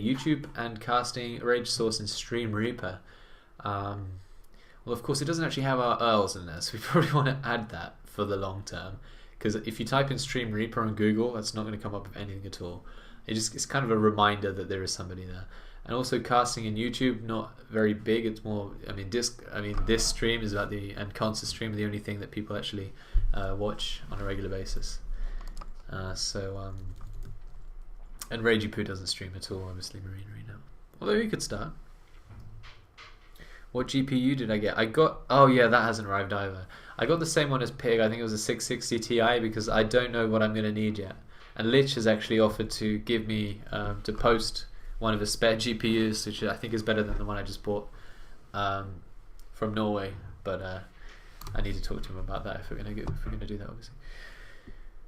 YouTube and casting, Rage Source, and Stream Reaper. Well, of course, it doesn't actually have our Earls in there, so we probably want to add that for the long term. Because if you type in Stream Reaper on Google, that's not going to come up with anything at all. It's kind of a reminder that there is somebody there. And also casting in YouTube, not very big. It's more, this stream is about and concert stream, the only thing that people actually watch on a regular basis. And Ragey Poo doesn't stream at all, obviously, Marine Arena. Although he could start. What GPU did I get? Oh yeah, that hasn't arrived either. I got the same one as Pig. I think it was a 660 Ti because I don't know what I'm going to need yet. And Lich has actually offered to give me, to post one of his spare GPUs, which I think is better than the one I just bought from Norway. But I need to talk to him about that if we're going to do that, obviously.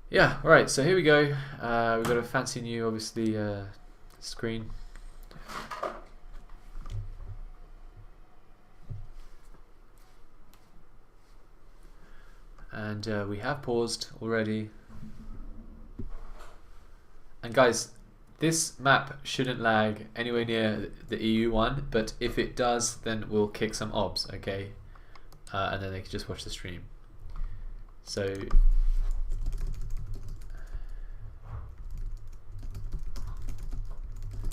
Yeah, alright, so here we go. We've got a fancy new, obviously, screen. And we have paused already. And guys, this map shouldn't lag anywhere near the EU one, but if it does, then we'll kick some obs, okay? And then they can just watch the stream. So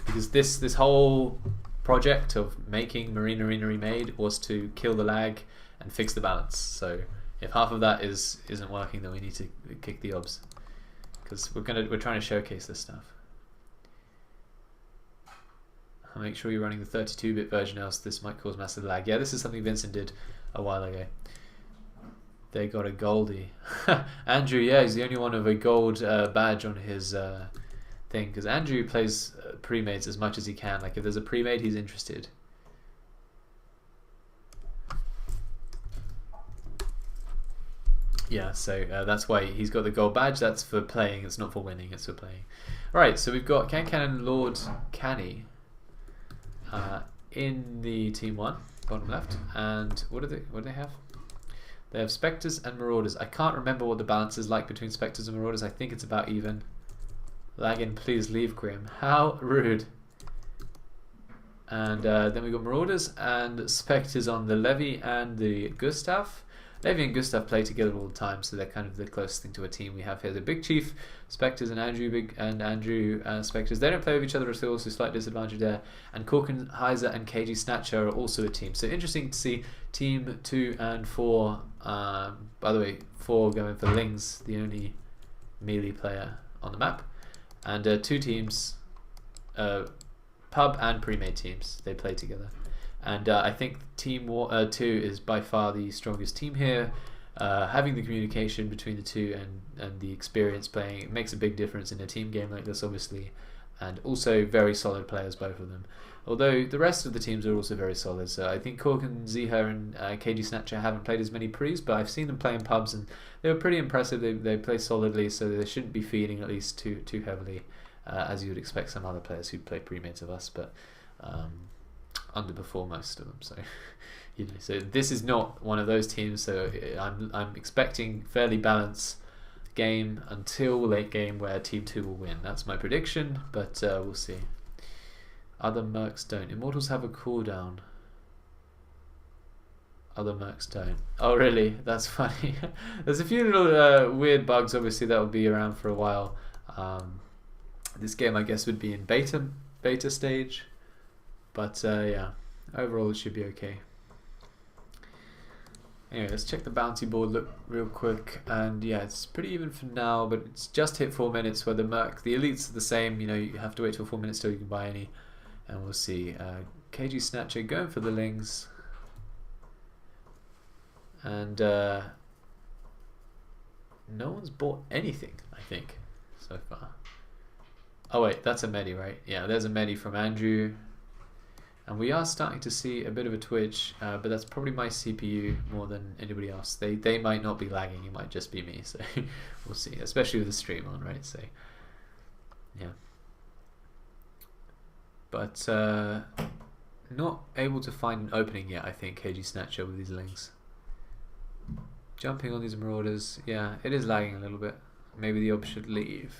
because this whole project of making Marine Arena Remade was to kill the lag and fix the balance. So if half of that isn't working, then we need to kick the obs, because we're trying to showcase this stuff. I'll make sure you're running the 32-bit version, else this might cause massive lag. Yeah, this is something Vincent did a while ago. They got a goldie. Andrew, yeah, he's the only one with a gold badge on his thing, because Andrew plays premades as much as he can. Like if there's a premade, he's interested. Yeah, so that's why he's got the gold badge. That's for playing. It's not for winning. It's for playing. All right, so we've got Can and Lord Canny in the team one, bottom left. And what do they have? They have Spectres and Marauders. I can't remember what the balance is like between Spectres and Marauders. I think it's about even. Lagging, please leave, Grim. How rude. And then we got Marauders and Spectres on the Levy and the Gustav. Levy and Gustav play together all the time, so they're kind of the closest thing to a team we have here. The Big Chief, Spectres, and Andrew Spectres. They don't play with each other at all, so slight disadvantage there. And Korkenheiser and KG Snatcher are also a team. So interesting to see Team 2 and 4. By the way, 4 going for Lings, the only melee player on the map. And 2 teams, pub and pre-made teams, they play together. And I think Team 2 is by far the strongest team here. Having the communication between the two and the experience playing, it makes a big difference in a team game like this, obviously. And also very solid players, both of them. Although the rest of the teams are also very solid. So I think Korken, Ziha, and KG Snatcher haven't played as many pre's, but I've seen them play in pubs and they were pretty impressive. They play solidly, so they shouldn't be feeding at least too heavily, as you would expect some other players who play pre-mates of us, but underperform most of them. So so this is not one of those teams. So I'm expecting fairly balanced game until late game where Team 2 will win. That's my prediction, but we'll see. Other mercs don't. Immortals have a cooldown. Other mercs don't. Oh really? That's funny. There's a few little weird bugs, obviously, that will be around for a while. This game, I guess, would be in beta stage, but yeah, overall it should be okay. Anyway, let's check the bounty board look real quick, and yeah, it's pretty even for now, but it's just hit 4 minutes. Where the elites are the same. You have to wait till 4 minutes till you can buy any, and we'll see. KG Snatcher going for the Lings, and no one's bought anything, I think, so far. Oh wait, that's a Medi, right? Yeah, there's a Medi from Andrew. And we are starting to see a bit of a twitch, but that's probably my CPU more than anybody else. They might not be lagging, it might just be me, so we'll see, especially with the stream on, right? So yeah. But not able to find an opening yet, I think, KG Snatcher with these links. Jumping on these Marauders, yeah, it is lagging a little bit. Maybe the ob should leave.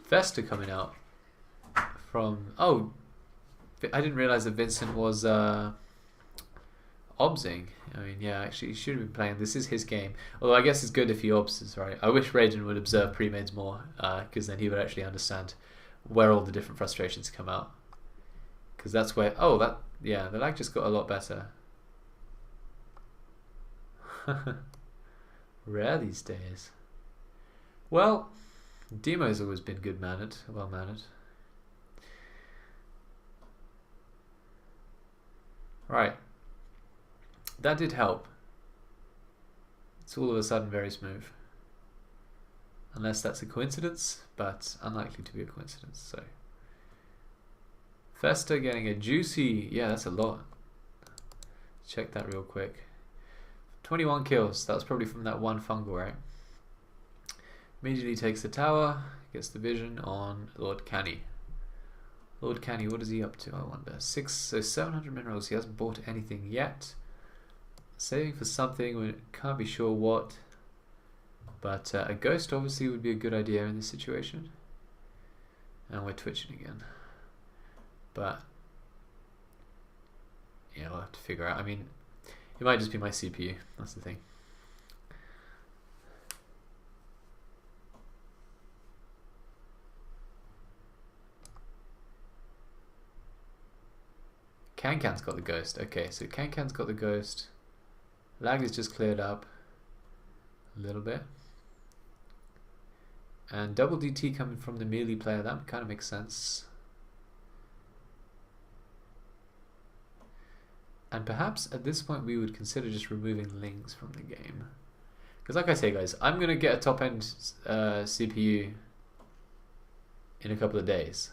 Vesta coming out from... Oh, I didn't realize that Vincent was obsing. I mean, yeah, actually, he should have been playing. This is his game. Although I guess it's good if he obses, right? I wish Raiden would observe premades more, because then he would actually understand where all the different frustrations come out. Because that's where... Oh, yeah, the lag just got a lot better. Rare these days. Well, Demo's always been good-mannered, well-mannered. Right. That did help. It's all of a sudden very smooth. Unless that's a coincidence, but unlikely to be a coincidence, so. Festa getting a juicy... Yeah, that's a lot. Check that real quick. 21 kills. That was probably from that one fungal, right? Immediately takes the tower, gets the vision on Lord Canny. Lord Canny, what is he up to, I wonder? 700 minerals. He hasn't bought anything yet. Saving for something, we can't be sure what. But a ghost obviously would be a good idea in this situation. And we're twitching again. But yeah, we'll have to figure out. I mean, it might just be my CPU. That's the thing. Cancan's got the ghost. Okay, so Cancan's got the ghost. Lag is just cleared up a little bit. And double DT coming from the melee player, that kind of makes sense. And perhaps at this point we would consider just removing Lings from the game. Because like I say guys, I'm going to get a top-end CPU in a couple of days.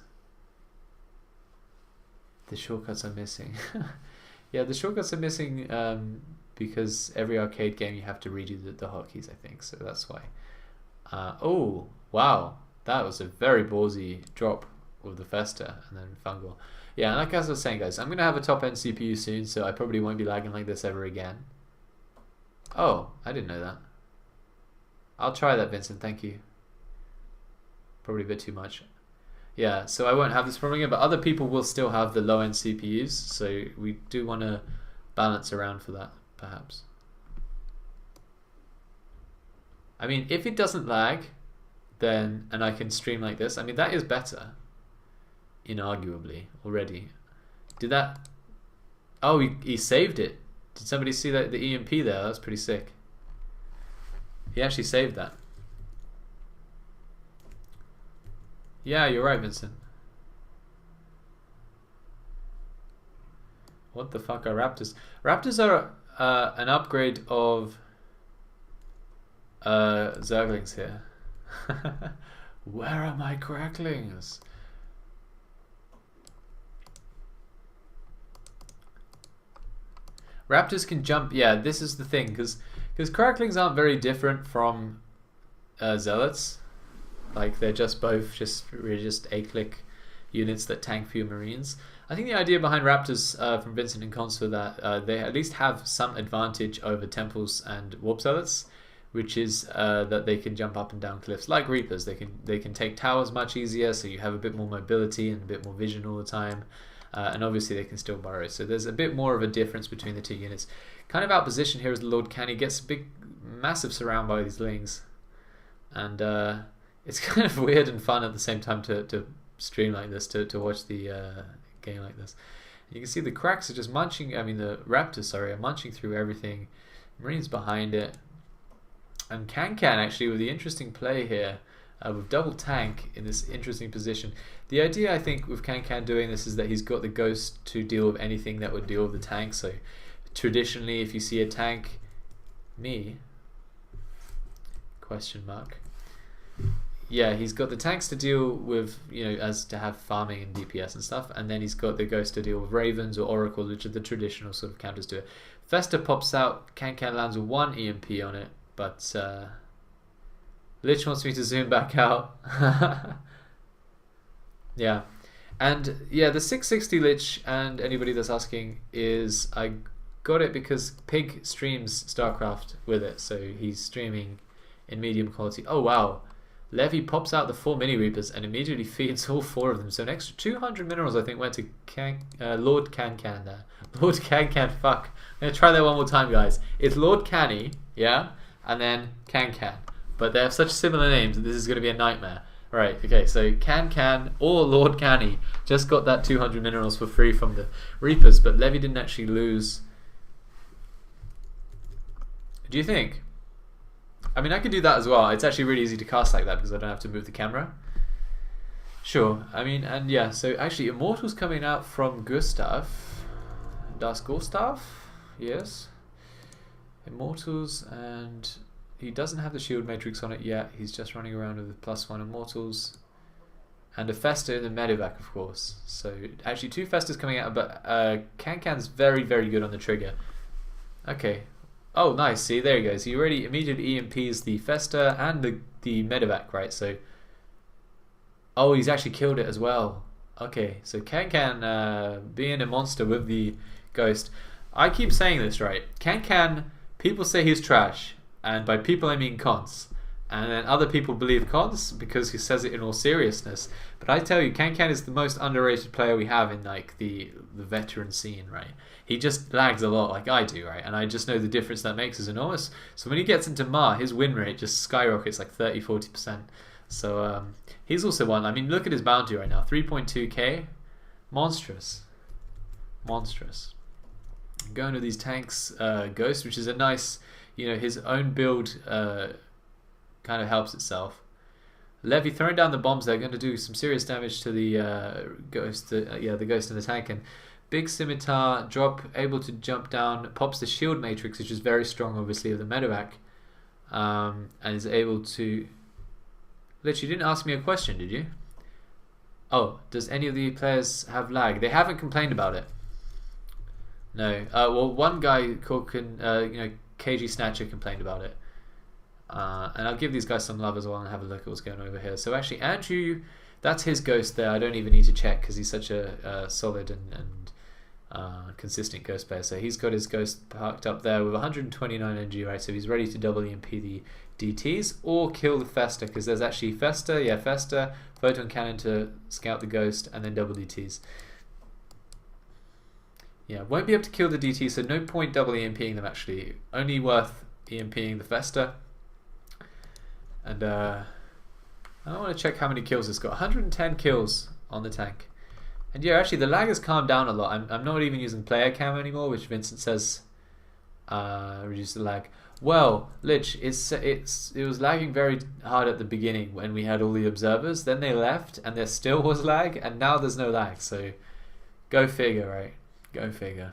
The shortcuts are missing. Yeah, the shortcuts are missing because every arcade game you have to redo the hotkeys, I think. So that's why. Oh, wow. That was a very ballsy drop with the Festa and then Fungal. Yeah, and like I was saying, guys, I'm going to have a top-end CPU soon, so I probably won't be lagging like this ever again. Oh, I didn't know that. I'll try that, Vincent. Thank you. Probably a bit too much. Yeah, so I won't have this problem again, but other people will still have the low-end CPUs, so we do want to balance around for that, perhaps. I mean, if it doesn't lag, then, and I can stream like this, I mean, that is better, inarguably, already. Did that... Oh, he saved it. Did somebody see that the EMP there? That was pretty sick. He actually saved that. Yeah, you're right, Vincent. What the fuck are Raptors? Raptors are an upgrade of Zerglings here. Where are my cracklings? Raptors can jump. Yeah, this is the thing, because cracklings aren't very different from zealots. Like they're just both really just A-click units that tank few marines. I think the idea behind Raptors from Vincent and Cons for that they at least have some advantage over Temples and Warp Zealots, which is that they can jump up and down cliffs like Reapers. They can take towers much easier, so you have a bit more mobility and a bit more vision all the time. And obviously they can still burrow. So there's a bit more of a difference between the two units. Kind of out position here is the Lord Canny. Gets a massive surround by these Lings. And it's kind of weird and fun at the same time to stream like this, to watch the game like this. You can see the cracks are just munching, I mean the Raptors, sorry, are munching through everything. Marines behind it. And Cancan actually with the interesting play here, with double tank in this interesting position. The idea I think with Cancan doing this is that he's got the ghost to deal with anything that would deal with the tank. So traditionally if you see a tank, question mark. Yeah, he's got the tanks to deal with, as to have farming and DPS and stuff, and then he's got the ghost to deal with ravens or oracles, which are the traditional sort of counters to it. Festa pops out, Cancan lands with 1 EMP on it, but Lich wants me to zoom back out. Yeah, and yeah, the 660 Lich, and anybody that's asking, is I got it because Pig streams StarCraft with it, so he's streaming in medium quality. Oh wow. Levy pops out the 4 mini reapers and immediately feeds all 4 of them. So an extra 200 minerals I think went to Lord Can there. Lord Can, fuck. I'm gonna try that one more time, guys. It's Lord Canny, yeah, and then Can. But they have such similar names that this is gonna be a nightmare. Right, okay, so Can or Lord Canny just got that 200 minerals for free from the reapers, but Levy didn't actually lose. Do you think? I mean, I could do that as well. It's actually really easy to cast like that because I don't have to move the camera. Sure, I mean, and yeah, so actually Immortal's coming out from Gustav. Das Gustav? Yes. Immortals, and he doesn't have the shield matrix on it yet. He's just running around with +1 Immortals. And a Festa in the Medivac, of course. So actually 2 Festas coming out, but Can's very, very good on the trigger. Okay. Oh, nice. See, there he goes. He already immediately EMPs the Festa and the Medivac, right? So, oh, he's actually killed it as well. Okay, so Can being a monster with the Ghost. I keep saying this, right? Can, people say he's trash, and by people I mean cons. And then other people believe cons because he says it in all seriousness. But I tell you, Can is the most underrated player we have in like the veteran scene, right? He just lags a lot like I do, right? And I just know the difference that makes is enormous. So when he gets into Ma, his win rate just skyrockets like 30-40%. So he's also one. I mean, look at his bounty right now, 3.2k. Monstrous. Monstrous. Going to these tanks, Ghost, which is a nice, you know, his own build kind of helps itself. Levy throwing down the bombs. They're going to do some serious damage to the Ghost. The Ghost in the tank. And big scimitar drop, able to jump down, pops the shield matrix, which is very strong, obviously, of the Medivac, and is able to. Lich, you didn't ask me a question, did you? Oh, does any of the players have lag? They haven't complained about it. No. Well, one guy called KG Snatcher complained about it. And I'll give these guys some love as well and have a look at what's going on over here. So actually, Andrew, that's his Ghost there. I don't even need to check because he's such a solid and consistent Ghost player. So he's got his Ghost parked up there with 129 NG, right? So he's ready to double EMP the DTs or kill the Festa, because there's actually Festa, Photon Cannon to scout the Ghost, and then double DTs. Yeah, won't be able to kill the DT, so no point double EMPing them actually. Only worth EMPing the Festa. And I want to check how many kills it's got. 110 kills on the tank. And yeah, actually the lag has calmed down a lot. I'm not even using player cam anymore, which Vincent says reduce the lag. Well, Lich, it was lagging very hard at the beginning when we had all the observers. Then they left, and there still was lag, and now there's no lag. So, go figure, right? Go figure.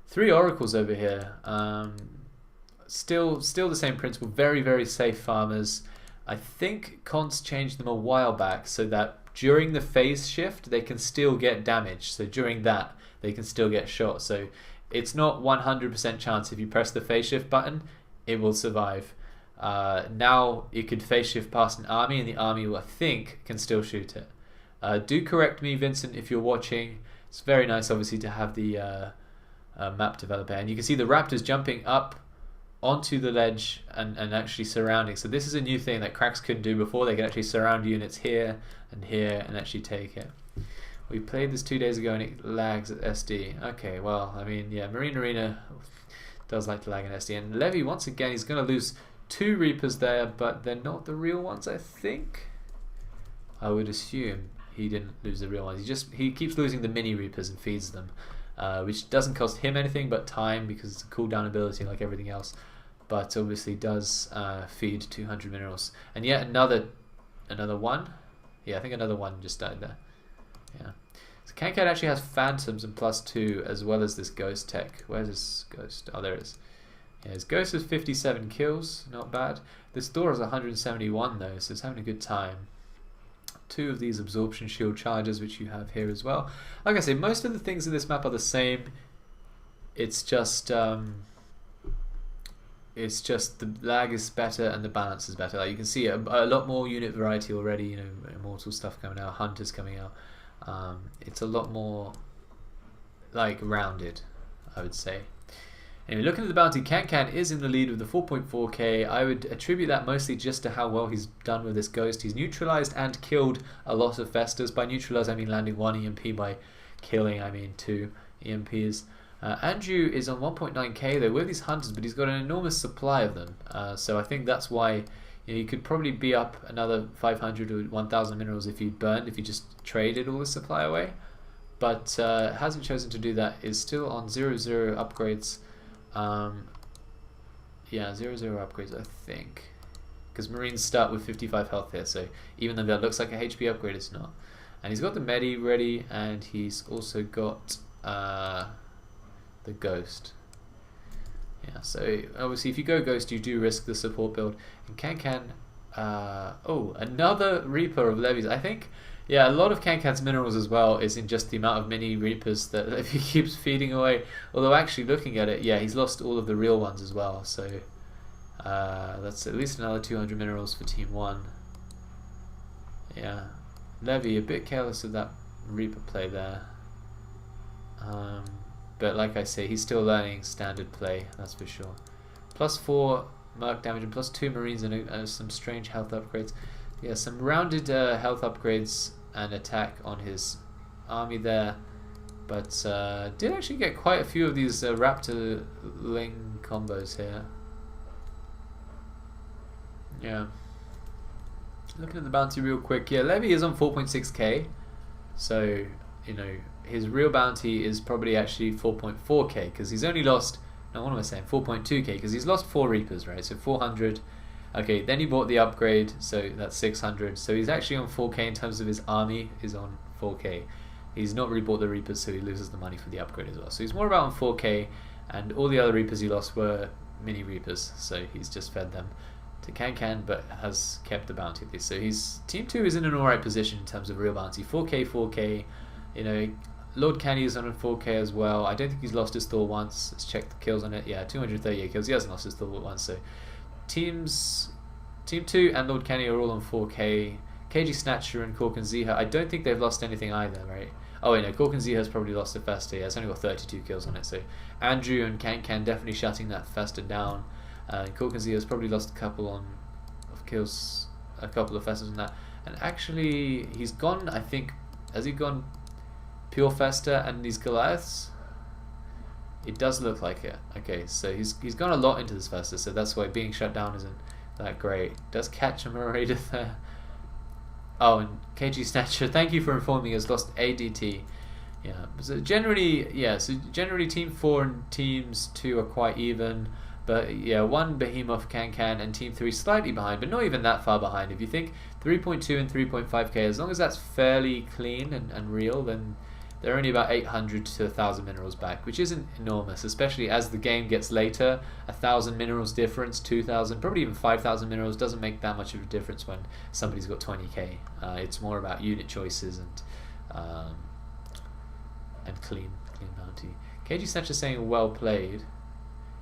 3 oracles over here. Still the same principle. Very, very safe farmers. I think Cons changed them a while back so that during the phase shift they can still get damage. So during that they can still get shot. So it's not 100% chance if you press the phase shift button it will survive. Now you could phase shift past an army and the army, I think, can still shoot it. Do correct me, Vincent, if you're watching. It's very nice, obviously, to have the map developer. And you can see the raptors jumping up onto the ledge and actually surrounding. So this is a new thing that cracks couldn't do before. They could actually surround units here and actually take it. We played this 2 days ago and it lags at SD. Okay, well, I mean, yeah, Marine Arena does like to lag in SD. And Levy, once again, he's going to lose 2 Reapers there, but they're not the real ones, I think. I would assume he didn't lose the real ones. He keeps losing the mini Reapers and feeds them, which doesn't cost him anything but time because it's a cooldown ability like everything else. But obviously does feed 200 minerals. And yet another one. Yeah, I think another one just died there. Yeah. So Kankat actually has Phantoms and +2 as well as this Ghost tech. Where's this Ghost? Oh, there it is. Yeah, his Ghost has 57 kills. Not bad. This Thor has 171 though, so it's having a good time. 2 of these absorption shield charges, which you have here as well. Like I say, most of the things in this map are the same. It's just the lag is better and the balance is better. Like you can see a lot more unit variety already. You know, Immortal stuff coming out, Hunters coming out. It's a lot more like rounded, I would say. Anyway, looking at the bounty, Can is in the lead with the 4.4k. I would attribute that mostly just to how well he's done with this ghost. He's neutralized and killed a lot of Festas. By neutralize, I mean landing 1 EMP. By killing, I mean 2 EMPs. Andrew is on 1.9k though with these hunters, but he's got an enormous supply of them. So I think that's why you could probably be up another 500 or 1,000 minerals if you burned, if you just traded all the supply away. But hasn't chosen to do that. Is still on 0-0 upgrades. Yeah, 0-0 upgrades, I think. Because Marines start with 55 health here, so even though that looks like a HP upgrade, it's not. And he's got the Medi ready, and he's also got the Ghost. Yeah, so obviously if you go Ghost, you do risk the support build. And Can oh, another Reaper of levies. I think, yeah, a lot of Can's minerals as well is in just the amount of mini Reapers that if he keeps feeding away. Although actually looking at it, yeah, he's lost all of the real ones as well. So that's at least another 200 minerals for Team 1. Yeah, Levy a bit careless of that Reaper play there. But like I say, he's still learning standard play, that's for sure. +4 Merc damage and +2 Marines and some strange health upgrades. Yeah, some rounded health upgrades and attack on his army there. But did actually get quite a few of these Raptor-Ling combos here. Yeah. Looking at the bounty real quick. Yeah, Levy is on 4.6k. So, you know, his real bounty is probably actually 4.4k because he's only lost, no, what am I saying, 4.2k because he's lost 4 Reapers, right? So 400. Okay, then he bought the upgrade, so that's 600. So he's actually on 4k in terms of his army is on 4k. He's not really bought the Reapers, so he loses the money for the upgrade as well. So he's more about on 4k, and all the other Reapers he lost were mini Reapers, so he's just fed them to Can, but has kept the bounty at least. So he's Team 2 is in an alright position in terms of real bounty. 4k, you know, Lord Canny is on a 4k as well. I don't think he's lost his Thor once. Let's check the kills on it. Yeah, 238 kills. He hasn't lost his Thor once. So Team 2 and Lord Canny are all on 4k. KG Snatcher and Cork and Ziha, I don't think they've lost anything either, right? Oh wait, no, Cork and Ziha has probably lost a Festa. Yeah, it's only got 32 kills on it. So Andrew and Can definitely shutting that Festa down. Cork and Ziha has probably lost a couple of kills, a couple of Festas on that. And actually, he's gone, I think, has he gone Pure Festa and these Goliaths? It does look like it. Okay, so he's gone a lot into this Festa, so that's why being shut down isn't that great. Does catch a Marauder there. Oh, and KG Snatcher, thank you for informing us, lost ADT. Yeah, so generally, yeah, so generally Team 4 and Teams 2 are quite even. But yeah, one Behemoth Can and Team 3 slightly behind, but not even that far behind. If you think 3.2 and 3.5k, as long as that's fairly clean and real, then they're only about 800 to 1,000 minerals back, which isn't enormous, especially as the game gets later. 1,000 minerals difference, 2,000, probably even 5,000 minerals doesn't make that much of a difference when somebody's got 20k. It's more about unit choices and clean bounty. KG Snatcher saying well played.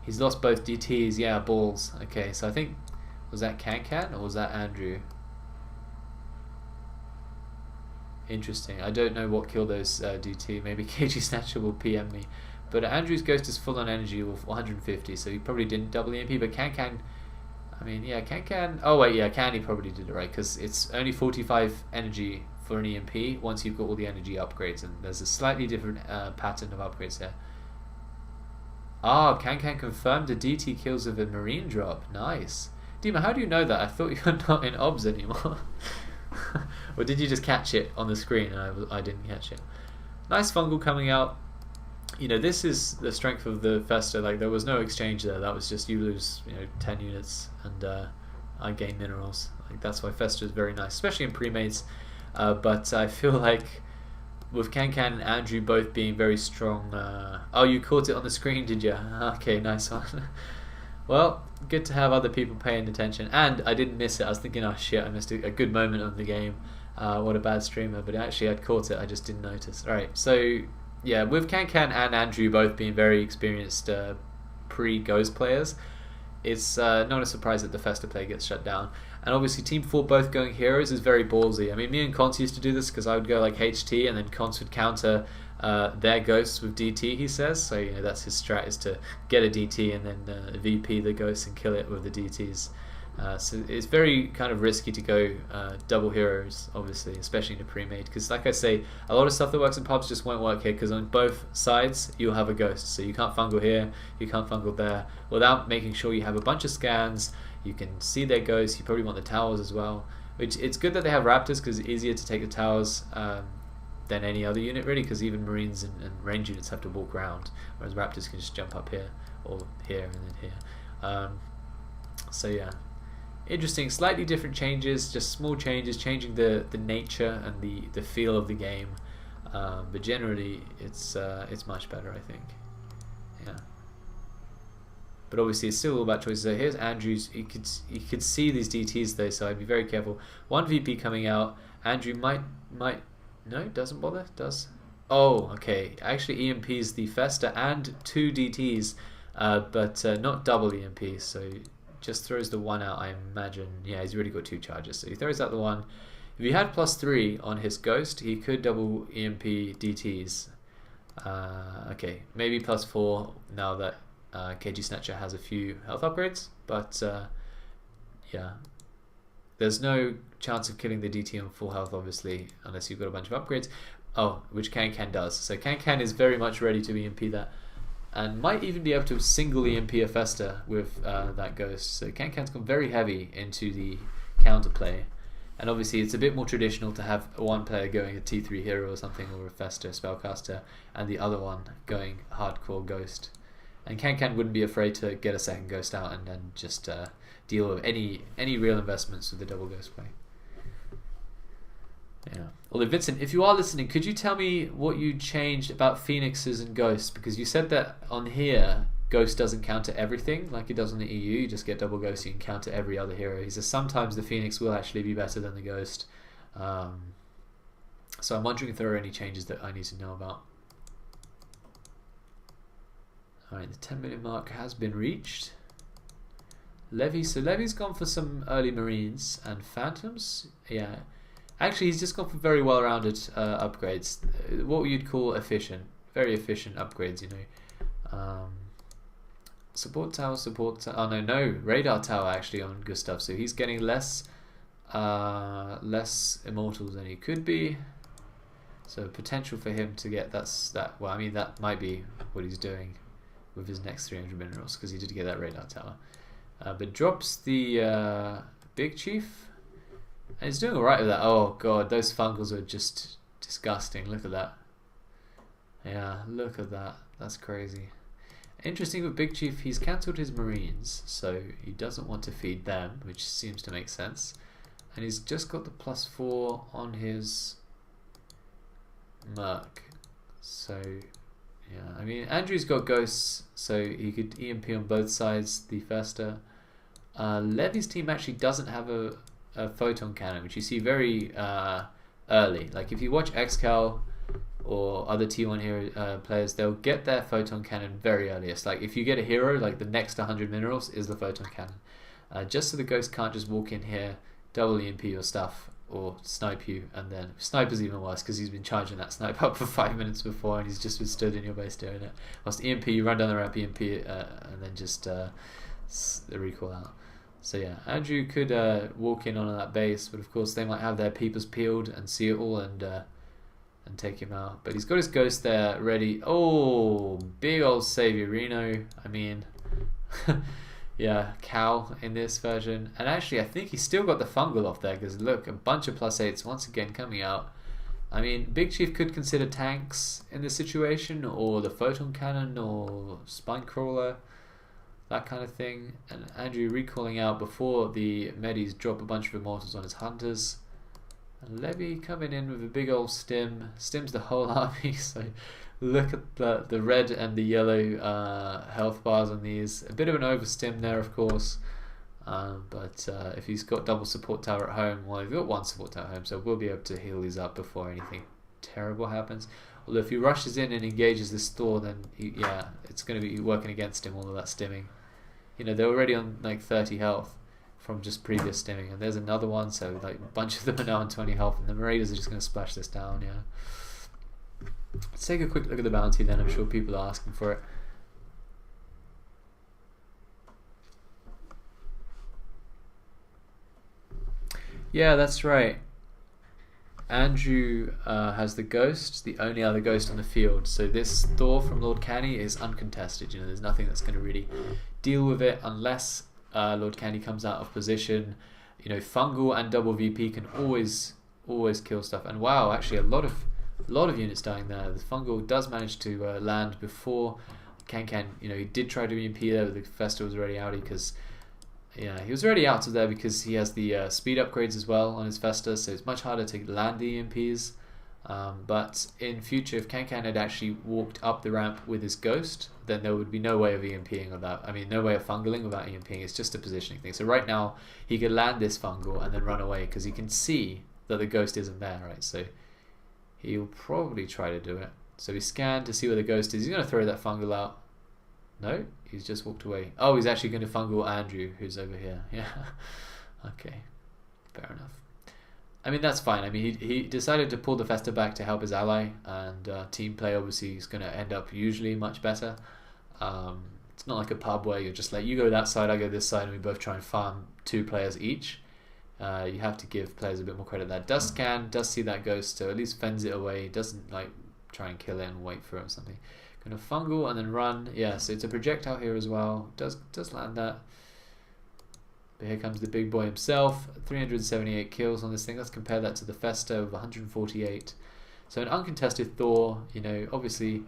He's lost both DTs, yeah, balls. Okay, so I think, was that Can or was that Andrew? Interesting. I don't know what killed those DT. Maybe KG Snatcher will PM me. But Andrew's Ghost is full on energy with 150, so he probably didn't double EMP. But Can, I mean, yeah, Can. Oh wait, yeah, he probably did it right because it's only 45 energy for an EMP once you've got all the energy upgrades, and there's a slightly different pattern of upgrades there. Ah, Can confirmed the DT kills of a Marine drop. Nice. Dima, how do you know that? I thought you were not in OBS anymore. Or did you just catch it on the screen and I didn't catch it? Nice fungal coming out. You know, this is the strength of the Festa. Like, there was no exchange there. That was just you lose, you know, 10 units and I gain minerals. Like, that's why Festa is very nice, especially in premades. But I feel like with Can and Andrew both being very strong. Oh, you caught it on the screen, did you? Okay, nice one. Well, good to have other people paying attention. And I didn't miss it. I was thinking, oh shit, I missed a good moment of the game. What a bad streamer. But actually, I'd caught it. I just didn't notice. Alright, so yeah, with Can and Andrew both being very experienced pre-Ghost players, it's not a surprise that the Festa play gets shut down. And obviously Team 4 both going heroes is very ballsy. I mean, me and Conce used to do this because I would go like HT and then Conce would counter their ghosts with DT, he says. So, you know, that's his strat, is to get a DT and then VP the ghost and kill it with the DTs. So it's very kind of risky to go double heroes, obviously, especially in a pre-made, because like I say, a lot of stuff that works in pubs just won't work here, because on both sides you'll have a ghost, so you can't fungal here, you can't fungal there, without making sure you have a bunch of scans. You can see their ghosts, you probably want the towers as well, which it's good that they have raptors, because it's easier to take the towers than any other unit really, because even marines and range units have to walk around, whereas raptors can just jump up here, or here, and then here. So yeah, interesting, slightly different changes, just small changes, changing the nature and the feel of the game, but generally it's much better, I think. Yeah, but obviously it's still all about choices. So here's Andrew's. You could see these DTs though, so I'd be very careful. One VP coming out. Andrew might no, doesn't bother. Does. Oh, okay. Actually, EMPs the Festa and 2 DTs, but not double EMP. So just throws the one out, I imagine. Yeah, he's already got 2 charges, so he throws out the one. If he had +3 on his ghost, he could double EMP DTs. Okay, maybe +4 now that KG Snatcher has a few health upgrades, but yeah, there's no chance of killing the DT on full health, obviously, unless you've got a bunch of upgrades. Oh, which Can does. So Can is very much ready to EMP that, and might even be able to single EMP a Festa with that ghost. So Can's gone very heavy into the counterplay, and obviously it's a bit more traditional to have one player going a T3 hero or something, or a Festa spellcaster, and the other one going hardcore ghost. And Can wouldn't be afraid to get a second ghost out and then just deal with any real investments with the double ghost play. Yeah. Although Vincent, if you are listening, could you tell me what you changed about Phoenixes and Ghosts? Because you said that on here, Ghost doesn't counter everything like it does on the EU. You just get double Ghost, you can counter every other hero. He says sometimes the Phoenix will actually be better than the Ghost. So I'm wondering if there are any changes that I need to know about. Alright, the 10-minute mark has been reached. Levy, so Levy's gone for some early Marines and Phantoms. Yeah. Actually, he's just gone for very well-rounded upgrades. What you'd call efficient. Very efficient upgrades, you know. Support tower, oh no, radar tower actually on Gustav. So he's getting less immortals than he could be. So potential for him to get well, I mean, that might be what he's doing with his next 300 minerals, because he did get that radar tower. But drops the Big Chief. And he's doing alright with that. Oh god, those fungals are just disgusting. Look at that. Yeah, look at that. That's crazy. Interesting with Big Chief, he's cancelled his Marines, so he doesn't want to feed them, which seems to make sense. And he's just got the +4 on his Merc. So, yeah, I mean, Andrew's got Ghosts, so he could EMP on both sides, the Festa. Levy's team actually doesn't have a photon cannon, which you see very early. Like if you watch XCal or other T1 hero players, they'll get their photon cannon very earliest. Like if you get a hero, like the next 100 minerals is the photon cannon. Just so the ghost can't just walk in here, double EMP your stuff, or snipe you, and then sniper's even worse because he's been charging that snipe up for 5 minutes before and he's just been stood in your base doing it. Whilst EMP, you run down the ramp, EMP, and then just the recall out. So yeah, Andrew could walk in on that base, but of course they might have their peepers peeled and see it all and take him out. But he's got his ghost there ready. Oh, big old Saviorino. I mean, yeah, Cal in this version. And actually, I think he's still got the fungal off there because look, a bunch of +8s once again coming out. I mean, Big Chief could consider tanks in this situation, or the photon cannon, or spine crawler. That kind of thing. And Andrew recalling out before the Medis drop a bunch of immortals on his hunters. And Levy coming in with a big old stim. Stims the whole army. So look at the red and the yellow health bars on these. A bit of an overstim there, of course. But if he's got double support tower at home, well, he's got one support tower at home, so we'll be able to heal these up before anything terrible happens. Although if he rushes in and engages this Thor, then yeah, it's going to be working against him, all of that stimming. You know, they're already on like 30 health from just previous stimming, and there's another one, so like a bunch of them are now on 20 health, and the Marauders are just going to splash this down. Yeah. Let's take a quick look at the bounty then. I'm sure people are asking for it. Yeah, that's right. Andrew has the ghost, the only other ghost on the field. So this Thor from Lord Canny is uncontested. You know, there's nothing that's going to really deal with it unless Lord Canny comes out of position. You know, Fungal and double VP can always kill stuff. And wow, actually a lot of units dying there. The Fungal does manage to land before Can. You know, he did try to EMP there, but the Festa was already out because. Yeah, he was already out of there because he has the speed upgrades as well on his Festa, so it's much harder to land the EMPs. But in future, if Can had actually walked up the ramp with his Ghost, then there would be no way of EMPing of that. I mean, no way of Fungaling without EMPing. It's just a positioning thing. So right now, he could land this Fungal and then run away because he can see that the Ghost isn't there, right? So he'll probably try to do it. So he scanned to see where the Ghost is. He's going to throw that Fungal out. No, he's just walked away. Oh, he's actually going to Fungal Andrew, who's over here. Yeah. Okay. Fair enough. I mean, that's fine. I mean, he decided to pull the Festa back to help his ally, and team play obviously is going to end up usually much better. It's not like a pub where you're just like, you go that side, I go this side, and we both try and farm 2 players each. You have to give players a bit more credit. That does scan, does see that Ghost, so at least fends it away. Doesn't like try and kill it and wait for it or something. Gonna Fungal and then run. Yeah, so it's a projectile here as well. Does land that. But here comes the big boy himself. 378 kills on this thing. Let's compare that to the Festa of 148. So an uncontested Thor, you know, obviously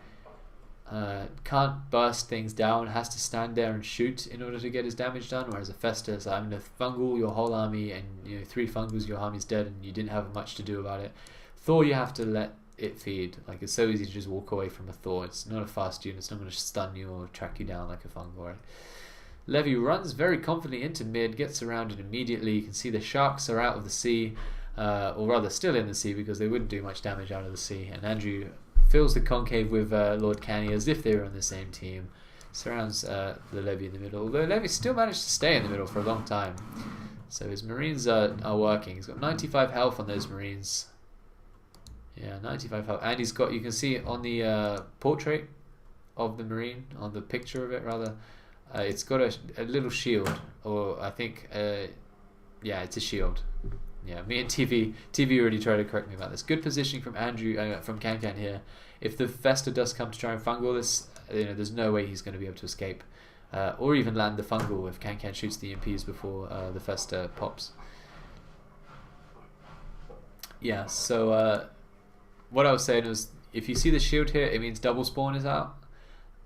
can't burst things down. Has to stand there and shoot in order to get his damage done. Whereas a Festa is like, I'm gonna Fungal your whole army, and you know, 3 Fungals, your army's dead, and you didn't have much to do about it. Thor, you have to let it feed. Like, it's so easy to just walk away from a Thor. It's not a fast unit. It's not going to stun you or track you down like a Fungal, right? Levy runs very confidently into mid, gets surrounded immediately. You can see the sharks are out of the sea, or rather still in the sea because they wouldn't do much damage out of the sea. And Andrew fills the concave with Lord Canny as if they were on the same team. Surrounds the Levy in the middle, although Levy still managed to stay in the middle for a long time. So his Marines are working. He's got 95 health on those Marines. Yeah, 95 health, and he's got, you can see on the portrait of the Marine, on the picture of it rather, it's got a little shield, or I think, yeah, it's a shield. Yeah, me and TV already tried to correct me about this. Good positioning from Andrew, from Can here. If the Festa does come to try and Fungal this, you know, there's no way he's going to be able to escape, or even land the Fungal if Can shoots the EMPs before the Festa pops. Yeah, so what I was saying was, if you see the shield here, it means double spawn is out.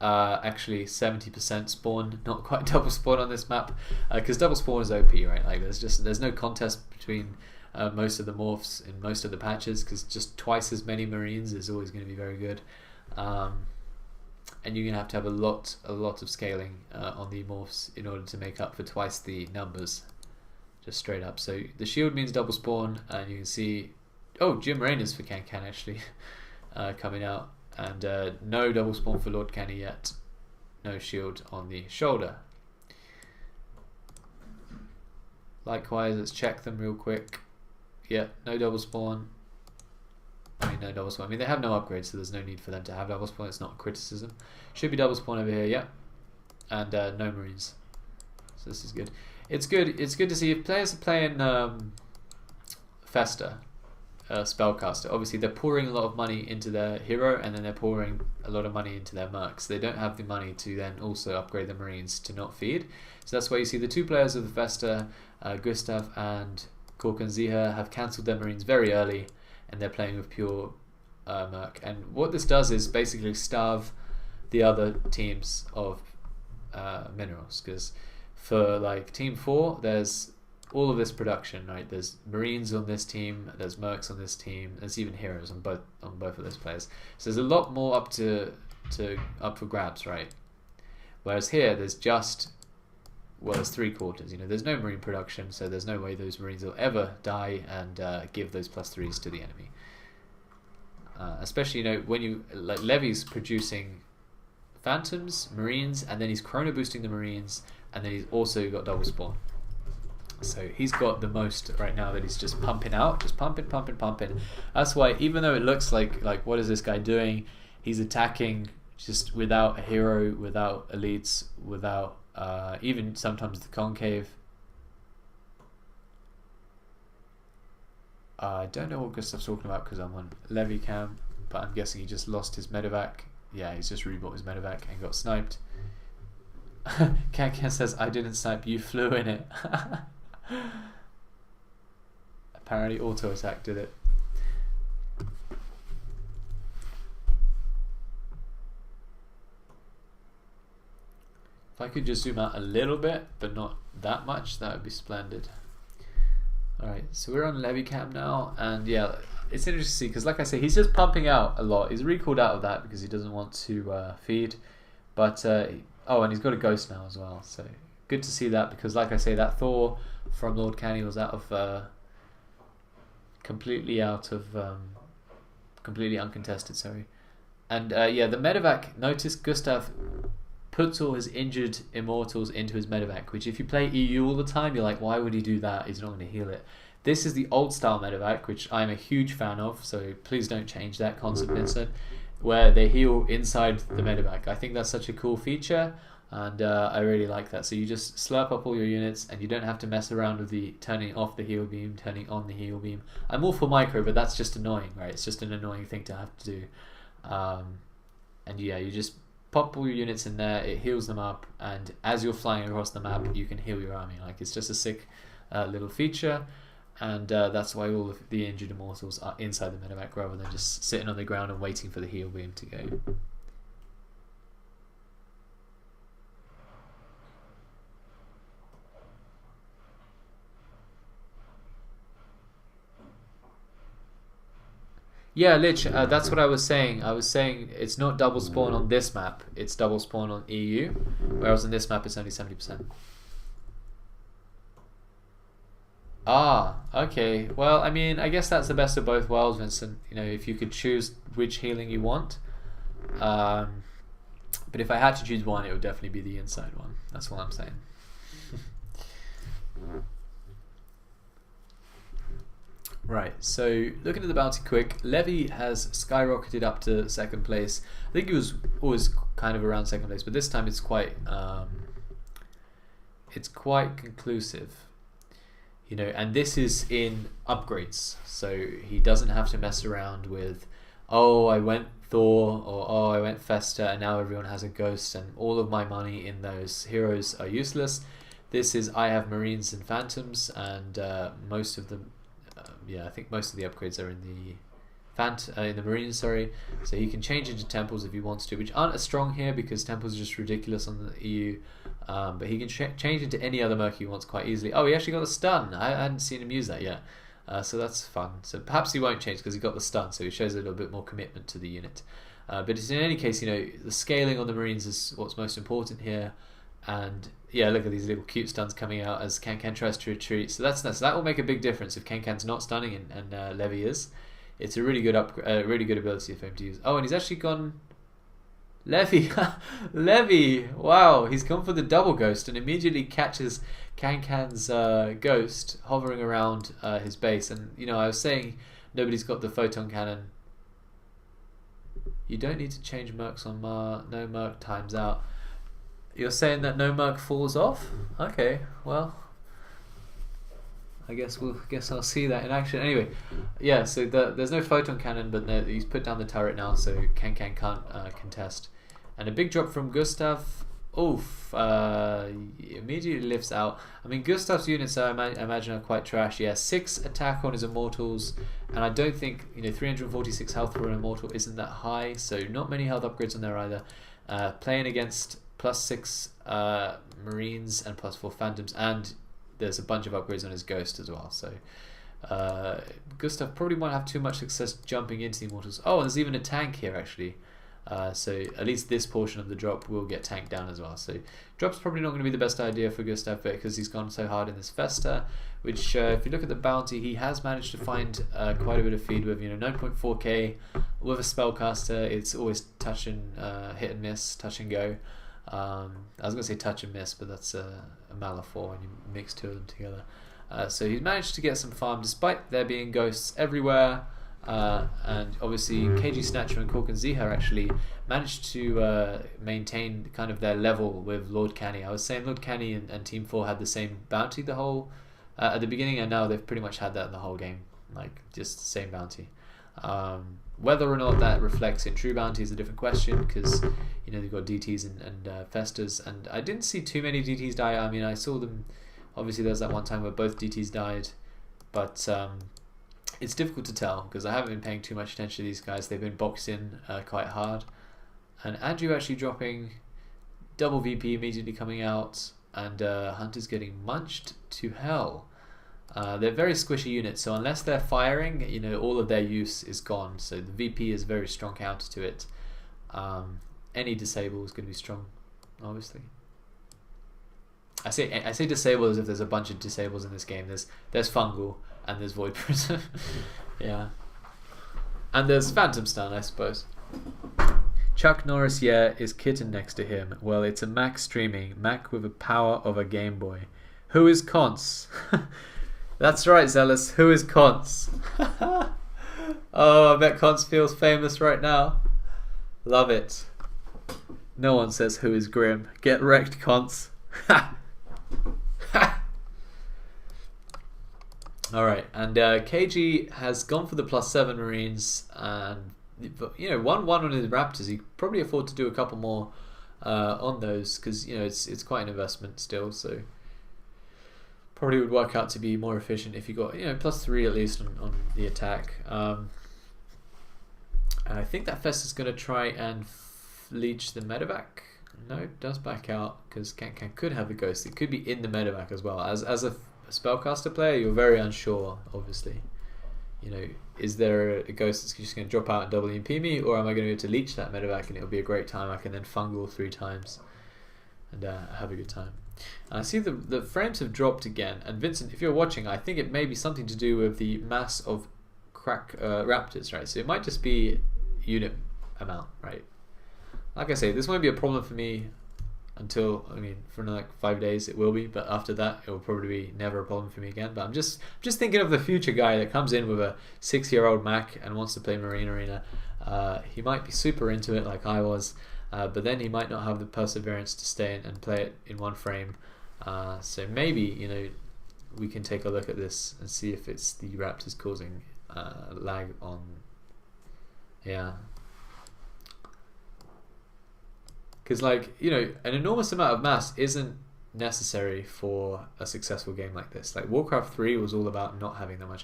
Actually 70% spawn, not quite double spawn on this map, because double spawn is OP, right? Like there's no contest between most of the morphs in most of the patches, because just twice as many Marines is always going to be very good, and you're going to have a lot of scaling on the morphs in order to make up for twice the numbers, just straight up. So the shield means double spawn, and you can see, oh, Jim Rayners for Can actually coming out. And no double spawn for Lord Canny yet. No shield on the shoulder. Likewise, let's check them real quick. Yeah, no double spawn. I mean, no double spawn. I mean, they have no upgrades, so there's no need for them to have double spawn. It's not a criticism. Should be double spawn over here, yeah. And no Marines. So this is good. It's good. It's good to see if players are playing Festa. Spellcaster. Obviously, they're pouring a lot of money into their hero, and then they're pouring a lot of money into their mercs. They don't have the money to then also upgrade the Marines to not feed. So that's why you see the 2 players of the Festa, Gustav and Korkan Ziha, have cancelled their Marines very early, and they're playing with pure merc. And what this does is basically starve the other teams of minerals, because for like Team 4, there's all of this production, right? There's Marines on this team, there's mercs on this team, there's even heroes on both of those players. So there's a lot more up for grabs, right? Whereas here there's just, well, there's 3/4. You know, there's no Marine production, so there's no way those Marines will ever die and give those +3s to the enemy. Especially, you know, when you like Levy's producing Phantoms, Marines, and then he's chrono boosting the Marines. and then he's also got double spawn. So he's got the most right now that he's just pumping out, just pumping. That's why, even though it looks like what is this guy doing, he's attacking just without a hero, without elites, without even sometimes the concave. I don't know what Gustav's talking about because I'm on Levy cam, but I'm guessing he just lost his medevac. Yeah, he's just rebought his medevac and got sniped. Ken says, I didn't snipe, you flew in it. Apparently auto attack did it. If I could just zoom out a little bit but not that much, that would be splendid. Alright, so we're on Levy cam now, and yeah, it's interesting to see because, like I say, he's just pumping out a lot. He's recalled out of that because he doesn't want to feed, but oh, and he's got a ghost now as well, so good to see that, because like I say, that Thor from Lord Canny was out of completely uncontested, sorry. And yeah, the medevac, notice Gustav puts all his injured immortals into his medevac, which if you play EU all the time, you're like, why would he do that? He's not going to heal it. This is the old style medevac, which I'm a huge fan of, so please don't change that concept, Vincent, where they heal inside the medevac. I think that's such a cool feature, and I really like that. So you just slurp up all your units, and you don't have to mess around with the turning off the heal beam, turning on the heal beam. I'm all for micro, but that's just annoying, right? It's just an annoying thing to have to do. And yeah, you just pop all your units in there, it heals them up, and as you're flying across the map, you can heal your army. Like, it's just a sick little feature, and that's why all of the injured immortals are inside the medevac rather than just sitting on the ground and waiting for the heal beam to go. Yeah, Lich, that's what I was saying. I was saying it's not double spawn on this map, it's double spawn on EU, whereas on this map it's only 70%. Ah, okay. Well, I mean, I guess that's the best of both worlds, Vincent. You know, if you could choose which healing you want. But if I had to choose one, it would definitely be the inside one. That's what I'm saying. Right, so looking at the bounty quick, Levy has skyrocketed up to second place. I think he was always kind of around second place, but this time it's quite conclusive, you know. And this is in upgrades, so he doesn't have to mess around with, oh, I went Thor, or oh, I went Festa, and now everyone has a ghost, and all of my money in those heroes are useless. This is, I have Marines and Phantoms, and most of them. Yeah, I think most of the upgrades are in the Marines, sorry. So he can change into Temples if he wants to, which aren't as strong here because Temples are just ridiculous on the EU. But he can change into any other Merc he wants quite easily. Oh, he actually got the stun. I hadn't seen him use that yet. So that's fun. So perhaps he won't change because he got the stun, so he shows a little bit more commitment to the unit. But in any case, you know, the scaling on the Marines is what's most important here. And yeah, look at these little cute stuns coming out as Can tries to retreat. So that's nice. That will make a big difference if Can's not stunning and Levy is. It's a really good really good ability for him to use. Oh, and he's actually gone Levy. Levy. Wow, he's gone for the double ghost and immediately catches Can's ghost hovering around his base. And you know, I was saying nobody's got the photon cannon. You don't need to change mercs on Mar. No merc times out. You're saying that no merc falls off? Okay, well, I guess I'll see that in action. Anyway, yeah. So there's no photon cannon, but he's put down the turret now, so Can can't contest. And a big drop from Gustav. Oof! Immediately lifts out. I mean, Gustav's units, I imagine, are quite trash. Yeah, 6 attack on his immortals, and I don't think 346 health for an immortal isn't that high. So not many health upgrades on there either. Playing against +6 Marines and +4 Phantoms, and there's a bunch of upgrades on his Ghost as well. So Gustav probably won't have too much success jumping into the Immortals. Oh, and there's even a tank here actually. So at least this portion of the drop will get tanked down as well. So drop's probably not going to be the best idea for Gustav because he's gone so hard in this Festa, which if you look at the bounty, he has managed to find quite a bit of feed with 9.4k with a spellcaster. It's always touch and hit and miss, touch and go. I was going to say touch and miss, but that's a Malifaux when you mix two of them together. So he's managed to get some farm despite there being ghosts everywhere. And obviously KG Snatcher and Cork and Zihar actually managed to maintain kind of their level with Lord Canny. I was saying Lord Canny and Team 4 had the same bounty the whole at the beginning, and now they've pretty much had that in the whole game, like just the same bounty. Whether or not that reflects in true bounty is a different question, because you know they've got DTs and Festas, and I didn't see too many DTs die. I mean, I saw them. Obviously, there was that one time where both DTs died, but it's difficult to tell because I haven't been paying too much attention to these guys. They've been boxed in quite hard, and Andrew actually dropping double VP immediately coming out, and Hunter's getting munched to hell. They're very squishy units, so unless they're firing, you know, all of their use is gone. So the VP is a very strong counter to it. Any disable is going to be strong, obviously. I say disable as if there's a bunch of disables in this game. There's Fungal and there's Void Prism. Yeah. And there's Phantom Stun, I suppose. Chuck Norris, yeah, is Kitten next to him. Well, it's a Mac streaming. Mac with the power of a Game Boy. Who is Conce? That's right, Zealous. Who is Conce? Oh, I bet Conce feels famous right now. Love it. No one says who is Grim. Get wrecked, Conce. Alright, and KG has gone for the +7 Marines, and you know, 1-1 on his Raptors. He could probably afford to do a couple more on those, because you know it's quite an investment still, so probably would work out to be more efficient if you got, you know, +3 at least on the attack. And I think that Fest is going to try and leech the medevac. No, it does back out because Can could have a ghost. It could be in the medevac as well. As a spellcaster player, you're very unsure, obviously. You know, is there a ghost that's just going to drop out and double EMP me, or am I going to be able to leech that medevac and it'll be a great time? I can then fungal 3 times and have a good time. And I see the frames have dropped again. And Vincent, if you're watching, I think it may be something to do with the mass of crack raptors, right? So it might just be unit amount, right? Like I say, this won't be a problem for me until, I mean, for like 5 days it will be, but after that it will probably be never a problem for me again. But I'm just thinking of the future guy that comes in with a 6-year-old Mac and wants to play Marine Arena. He might be super into it like I was, but then he might not have the perseverance to stay in and play it in one frame. So maybe, you know, we can take a look at this and see if it's the Raptors causing lag on. Yeah. Because, like, you know, an enormous amount of mass isn't necessary for a successful game like this. Like, Warcraft 3 was all about not having that much.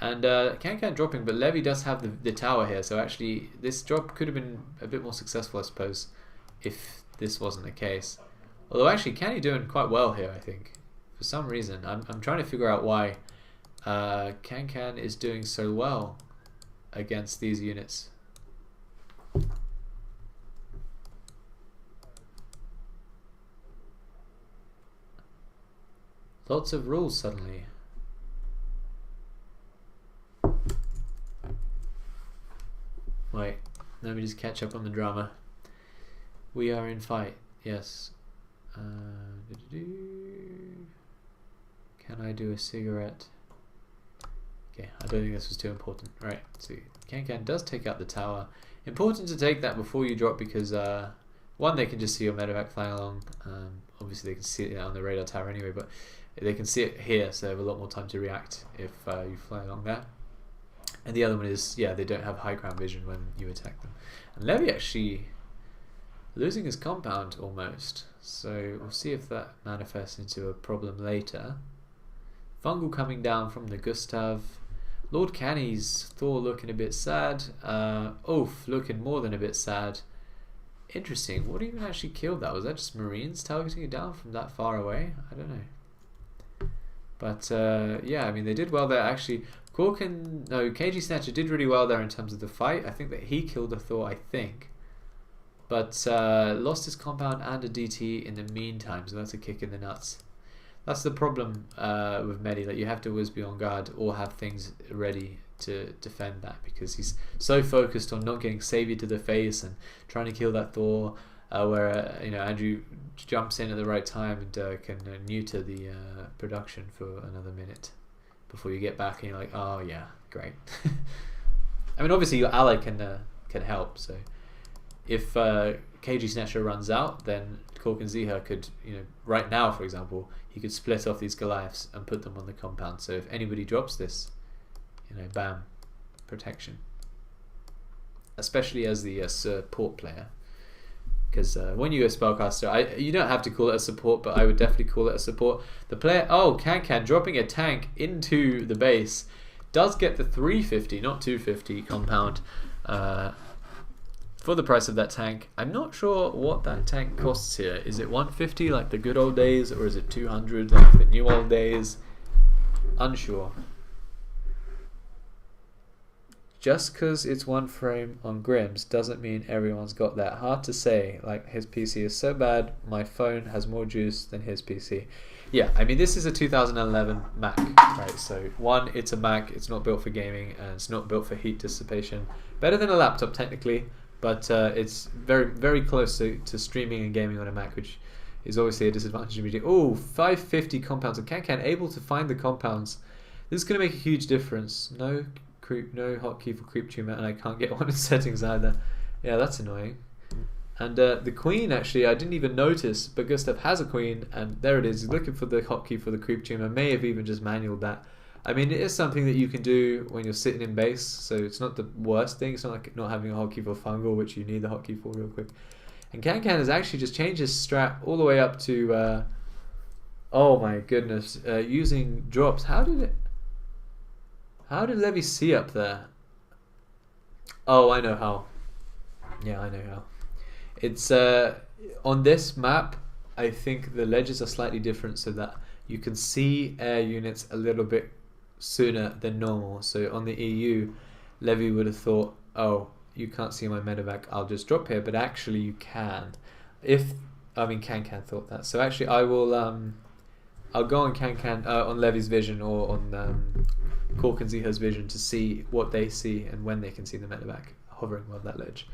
And Can dropping, but Levy does have the tower here, so actually this drop could have been a bit more successful, I suppose, if this wasn't the case. Although, actually, Can doing quite well here, I think. For some reason. I'm trying to figure out why Can is doing so well against these units. Lots of rules suddenly. Wait, let me just catch up on the drama. We are in fight, yes. Can I do a cigarette? Okay, I don't think this was too important. Right, so Can does take out the tower. Important to take that before you drop because one, they can just see your medevac flying along. Obviously they can see it on the radar tower anyway, but they can see it here, so they have a lot more time to react if you fly along there. And the other one is, yeah, they don't have high ground vision when you attack them. And Levy actually losing his compound almost, so we'll see if that manifests into a problem later. Fungal coming down from the Gustav. Lord Canny's Thor looking a bit sad. Oaf looking more than a bit sad. Interesting. What even actually killed that? Was that just Marines targeting it down from that far away? I don't know. But yeah, I mean, they did well there. Actually, KG Snatcher did really well there in terms of the fight. I think that he killed the Thor, I think. But lost his compound and a DT in the meantime, so that's a kick in the nuts. That's the problem with Medi, that you have to always be on guard or have things ready to defend that, because he's so focused on not getting Savior to the face and trying to kill that Thor where Andrew jumps in at the right time and can neuter the production for another minute before you get back, and you're like, oh yeah, great. I mean, obviously your ally can help. So if KG Snatcher runs out, then Kork and Ziha could, right now, for example, he could split off these Goliaths and put them on the compound. So if anybody drops this, bam, protection. Especially as the support player. Because when you go Spellcaster, you don't have to call it a support, but I would definitely call it a support. The player, Can dropping a tank into the base does get the 350, not 250 compound for the price of that tank. I'm not sure what that tank costs here. Is it 150 like the good old days, or is it 200 like the new old days? Unsure. Just because it's one frame on Grimm's doesn't mean everyone's got that. Hard to say. Like, his PC is so bad, my phone has more juice than his PC. Yeah, I mean, this is a 2011 Mac, right? So, one, it's a Mac, it's not built for gaming, and it's not built for heat dissipation. Better than a laptop, technically, but it's very, very close to streaming and gaming on a Mac, which is obviously a disadvantage immediately. Oh, 550 compounds, and Can able to find the compounds. This is going to make a huge difference. No hotkey for creep tumor, and I can't get one in settings either. Yeah, that's annoying. And the queen, actually, I didn't even notice, but Gustav has a queen, and there it is. He's looking for the hotkey for the creep tumor. May have even just manualed that. I mean, it is something that you can do when you're sitting in base, so it's not the worst thing. It's not like not having a hotkey for fungal, which you need the hotkey for real quick. And Can has actually just changed his strat all the way up to, oh my goodness, using drops. How did Levy see up there? Oh, I know how. Yeah, I know how. It's on this map, I think the ledges are slightly different so that you can see air units a little bit sooner than normal. So on the EU, Levy would have thought, oh, you can't see my medevac, I'll just drop here, but actually you can. Can thought that. So actually I will I'll go on on Levy's vision, or on Kork and Ziha's vision, to see what they see and when they can see the medevac hovering above that ledge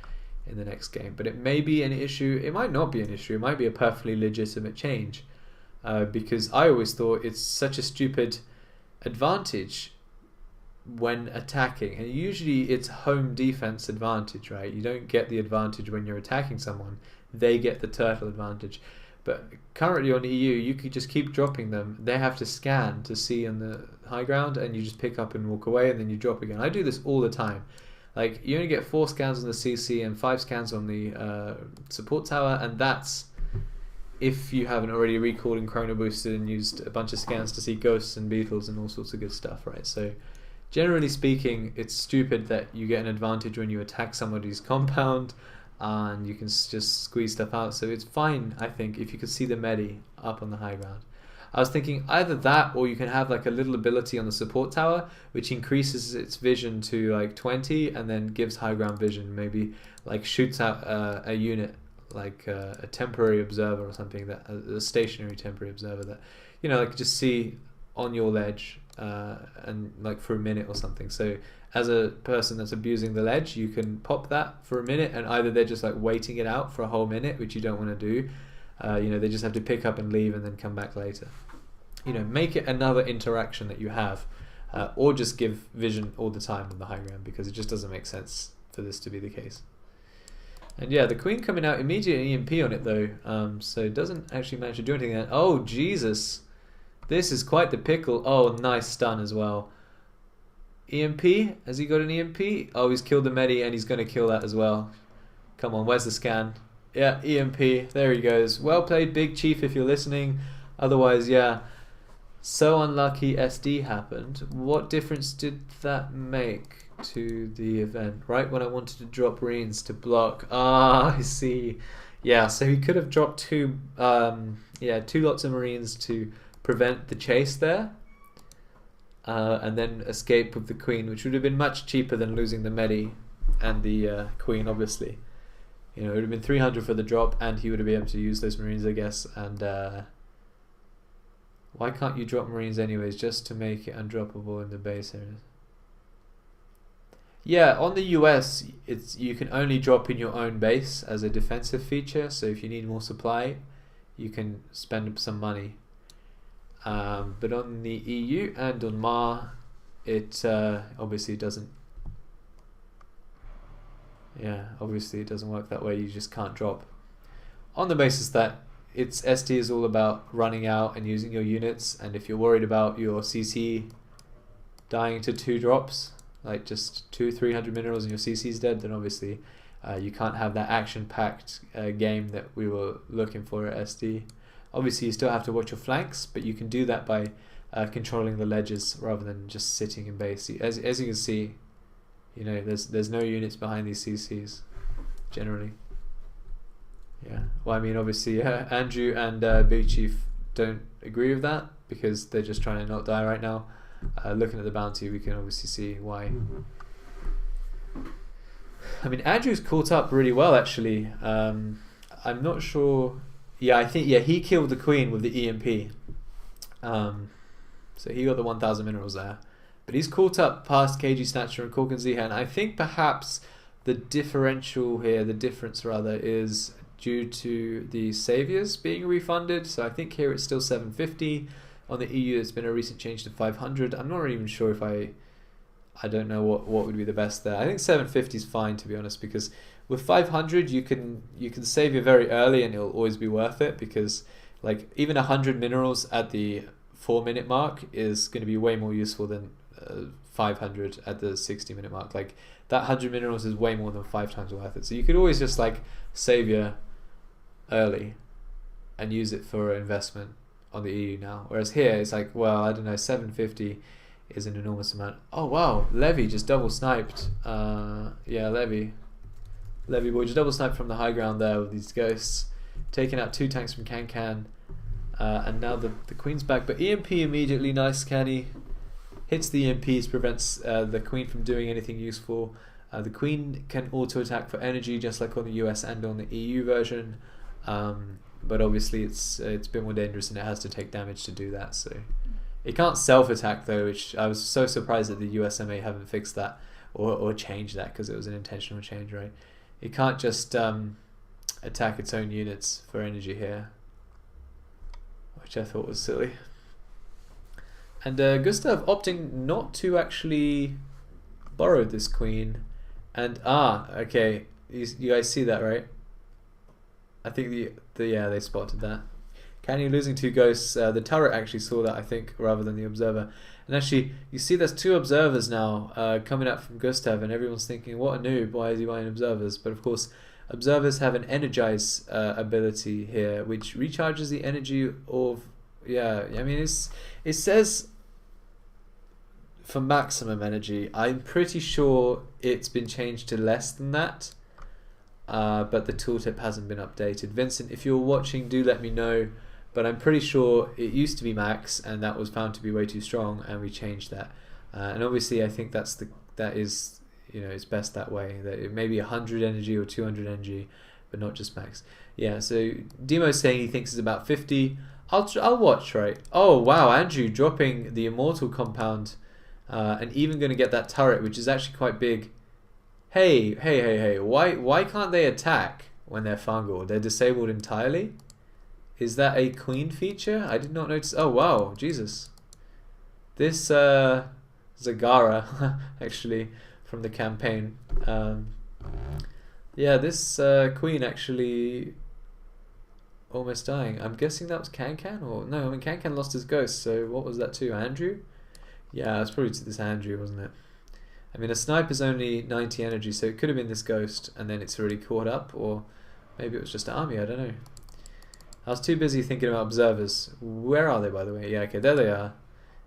in the next game. But it may be an issue, it might not be an issue, it might be a perfectly legitimate change, because I always thought it's such a stupid advantage when attacking, and usually it's home defense advantage, right? You don't get the advantage when you're attacking someone, they get the turtle advantage. But currently on EU, you could just keep dropping them. They have to scan to see on the high ground, and you just pick up and walk away, and then you drop again. I do this all the time. Like, you only get 4 scans on the CC and 5 scans on the support tower, and that's if you haven't already recalled and chrono boosted and used a bunch of scans to see ghosts and beetles and all sorts of good stuff, right? So generally speaking, it's stupid that you get an advantage when you attack somebody's compound, and you can just squeeze stuff out. So it's fine, I think, if you could see the medi up on the high ground. I was thinking either that, or you can have like a little ability on the support tower which increases its vision to like 20 and then gives high ground vision, maybe like shoots out a unit, like a temporary observer or something, that a stationary temporary observer that like just see on your ledge and like for a minute or something. So as a person that's abusing the ledge, you can pop that for a minute, and either they're just like waiting it out for a whole minute, which you don't want to do. They just have to pick up and leave and then come back later. Make it another interaction that you have, or just give vision all the time on the high ground, because it just doesn't make sense for this to be the case. And yeah, the queen coming out, immediate EMP on it though, so it doesn't actually manage to do anything there. Oh Jesus, this is quite the pickle. Oh, nice stun as well. EMP, has he got an EMP? Oh, he's killed the medi, and he's going to kill that as well. Come on, where's the scan? Yeah, EMP, there he goes. Well played, Big Chief, if you're listening. Otherwise, yeah, so unlucky SD happened. What difference did that make to the event? Right when I wanted to drop Marines to block. Ah, I see. Yeah, so he could have dropped two lots of Marines to prevent the chase there, and then escape with the Queen, which would have been much cheaper than losing the Medi and the Queen, obviously. It would have been 300 for the drop, and he would have been able to use those Marines, I guess. And why can't you drop Marines anyways, just to make it undroppable in the base areas? Yeah, on the US, you can only drop in your own base as a defensive feature. So if you need more supply, you can spend some money. But on the EU and on MAR, it obviously doesn't. Yeah, obviously it doesn't work that way. You just can't drop. On the basis that its ST is all about running out and using your units, and if you're worried about your CC dying to 2 drops, like just 300 minerals and your CC is dead, then obviously you can't have that action-packed game that we were looking for at SD. Obviously you still have to watch your flanks, but you can do that by controlling the ledges rather than just sitting in base. As you can see, you know, there's no units behind these CCs generally. Yeah, well, I mean, obviously, Andrew and Big Chief don't agree with that because they're just trying to not die right now. Looking at the bounty, we can obviously see why. I mean, Andrew's caught up really well, actually. I'm not sure. Yeah, I think, yeah, he killed the queen with the EMP. So he got the 1,000 minerals there. But he's caught up past KG Snatcher and Cork and Zihan. I think perhaps the difference rather, is due to the saviors being refunded. So I think here it's still 750. On the EU, it's been a recent change to 500. I'm not even sure if I don't know what would be the best there. I think 750 is fine, to be honest, because with 500 you can save it very early and it'll always be worth it, because like even 100 minerals at the 4-minute mark is going to be way more useful than 500 at the 60-minute mark. Like that 100 minerals is way more than 5 times worth it. So you could always just like save your early and use it for investment on the EU now. Whereas here it's like, well, I don't know, 750 is an enormous amount. Oh wow, Levy just double sniped. Yeah, Levy boy just double sniped from the high ground there with these ghosts, taking out 2 tanks from Can. And now the queen's back, but EMP immediately, nice Canny. Hits the EMPs, prevents the queen from doing anything useful. The queen can auto attack for energy, just like on the US and on the EU version. But obviously it's a bit more dangerous and it has to take damage to do that. So it can't self-attack though, which I was so surprised that the USMA haven't fixed that or changed that, because it was an intentional change, right? It can't just attack its own units for energy here, which I thought was silly. And Gustav opting not to actually borrow this queen. And okay, you guys see that, right? I think yeah, they spotted that. Canny losing 2 ghosts. The turret actually saw that, I think, rather than the observer. And actually, you see there's 2 observers now coming up from Gustav, and everyone's thinking, what a noob, why is he buying observers? But of course, observers have an energize ability here, which recharges the energy of, yeah, I mean, it says for maximum energy. I'm pretty sure it's been changed to less than that. But the tooltip hasn't been updated. Vincent, if you're watching, do let me know. But I'm pretty sure it used to be max, and that was found to be way too strong, and we changed that. And obviously, I think that is, you know, it's best that way. That it may be 100 energy or 200 energy, but not just max. Yeah. So Demo's saying he thinks it's about 50. I'll watch, right? Oh wow, Andrew dropping the immortal compound, and even going to get that turret, which is actually quite big. Hey, why can't they attack when they're fungal? They're disabled entirely? Is that a queen feature? I did not notice. Oh wow, Jesus. This Zagara, actually, from the campaign. Yeah, this queen actually almost dying. I'm guessing that was Can, or no, I mean Can lost his ghost, so what was that to? Andrew? Yeah, it's probably to this Andrew, wasn't it? I mean, a sniper's only 90 energy, so it could have been this ghost, and then it's already caught up, or maybe it was just an army, I don't know. I was too busy thinking about observers. Where are they, by the way? Yeah, okay, there they are.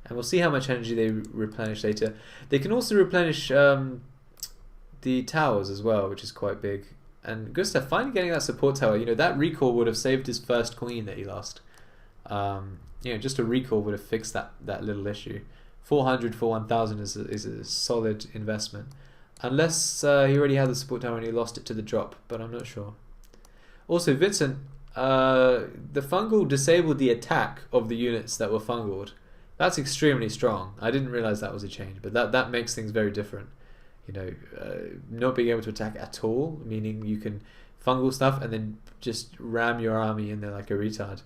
And we'll see how much energy they replenish later. They can also replenish the towers as well, which is quite big. And Gustav finally getting that support tower. You know, that recall would have saved his first queen that he lost. You know, just a recall would have fixed that little issue. 400 for 1,000 is a solid investment. Unless he already had the support tower and he lost it to the drop, but I'm not sure. Also, Vincent, the fungal disabled the attack of the units that were fungaled. That's extremely strong. I didn't realize that was a change, but that makes things very different. not being able to attack at all, meaning you can fungal stuff and then just ram your army in there like a retard,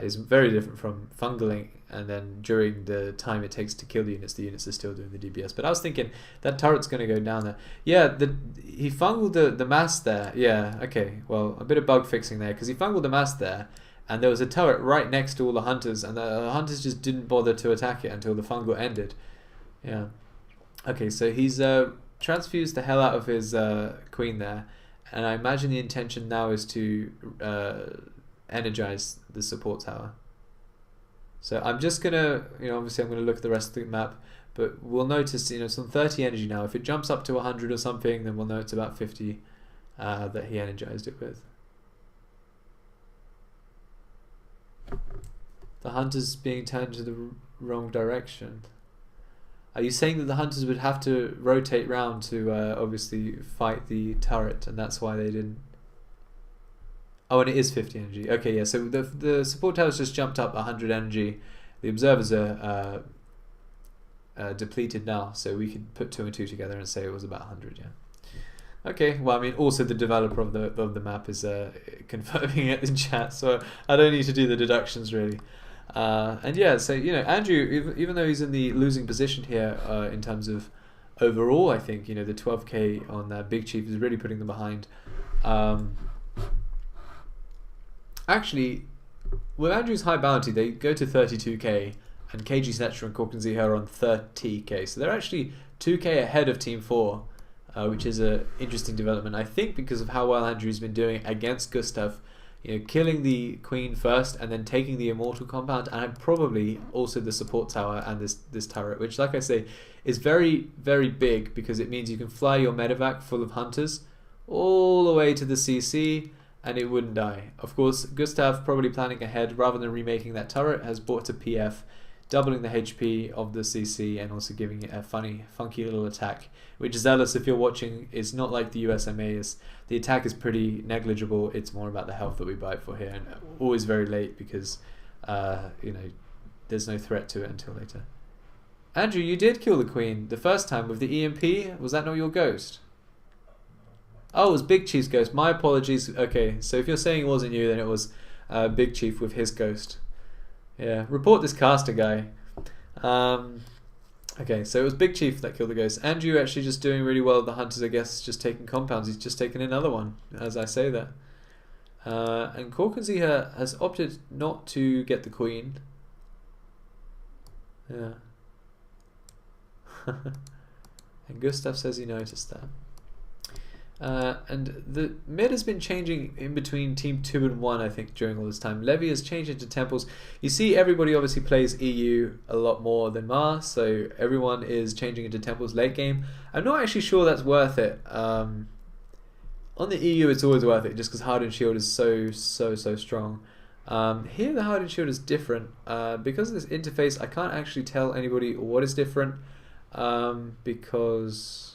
is very different from fungaling and then during the time it takes to kill the units are still doing the DPS. But I was thinking that turret's going to go down there. Yeah, he fungled the mass there. Yeah, okay, well, a bit of bug fixing there, because he fungled the mass there and there was a turret right next to all the hunters, and the hunters just didn't bother to attack it until the fungal ended. Yeah. Okay, so he's transfused the hell out of his queen there, and I imagine the intention now is to energize the support tower. So I'm just gonna, obviously I'm gonna look at the rest of the map, but we'll notice, some 30 energy now. If it jumps up to 100 or something, then we'll know it's about 50 that he energized it with. The hunters being turned to the wrong direction. Are you saying that the hunters would have to rotate round to obviously fight the turret, and that's why they didn't? Oh, and it is 50 energy. Okay, yeah, so the support tower's just jumped up 100 energy. The observers are depleted now, so we could put 2 and 2 together and say it was about 100, yeah. Okay, well, I mean, also the developer of the map is confirming it in chat, so I don't need to do the deductions, really. And yeah, so, Andrew, even though he's in the losing position here in terms of overall, I think, the 12k on that Big Chief is really putting them behind. Actually, with Andrew's high bounty, they go to 32k, and KG Snatcher and Corkensy are on 30k. So they're actually 2k ahead of Team 4, which is an interesting development, I think, because of how well Andrew's been doing against Gustav. Killing the queen first and then taking the immortal compound, and probably also the support tower and this turret, which, like I say, is very, very big, because it means you can fly your medevac full of hunters all the way to the CC and it wouldn't die. Of course, Gustav, probably planning ahead, rather than remaking that turret, has bought a PF, doubling the HP of the CC and also giving it a funky little attack, which, Zealous, if you're watching, is not like the USMA is. The attack is pretty negligible. It's more about the health that we buy it for here, and always very late because there's no threat to it until later. Andrew, you did kill the queen the first time with the EMP. Was that not your ghost? Oh, it was Big Chief's ghost. My apologies. Okay, so if you're saying it wasn't you, then it was Big Chief with his ghost. Yeah, report this caster guy. Okay, so it was Big Chief that killed the ghost. Andrew actually just doing really well with the hunters, I guess, just taking compounds. He's just taken another one, as I say that. And Corkensy has opted not to get the queen. Yeah. And Gustav says he noticed that. And the mid has been changing in between Team 2 and 1, I think, during all this time. Levy has changed into temples. You see, everybody obviously plays EU a lot more than Mars, so everyone is changing into temples late game. I'm not actually sure that's worth it. On the EU, it's always worth it, just because Hardened Shield is so strong. Here, the Hardened Shield is different. Because of this interface, I can't actually tell anybody what is different, because...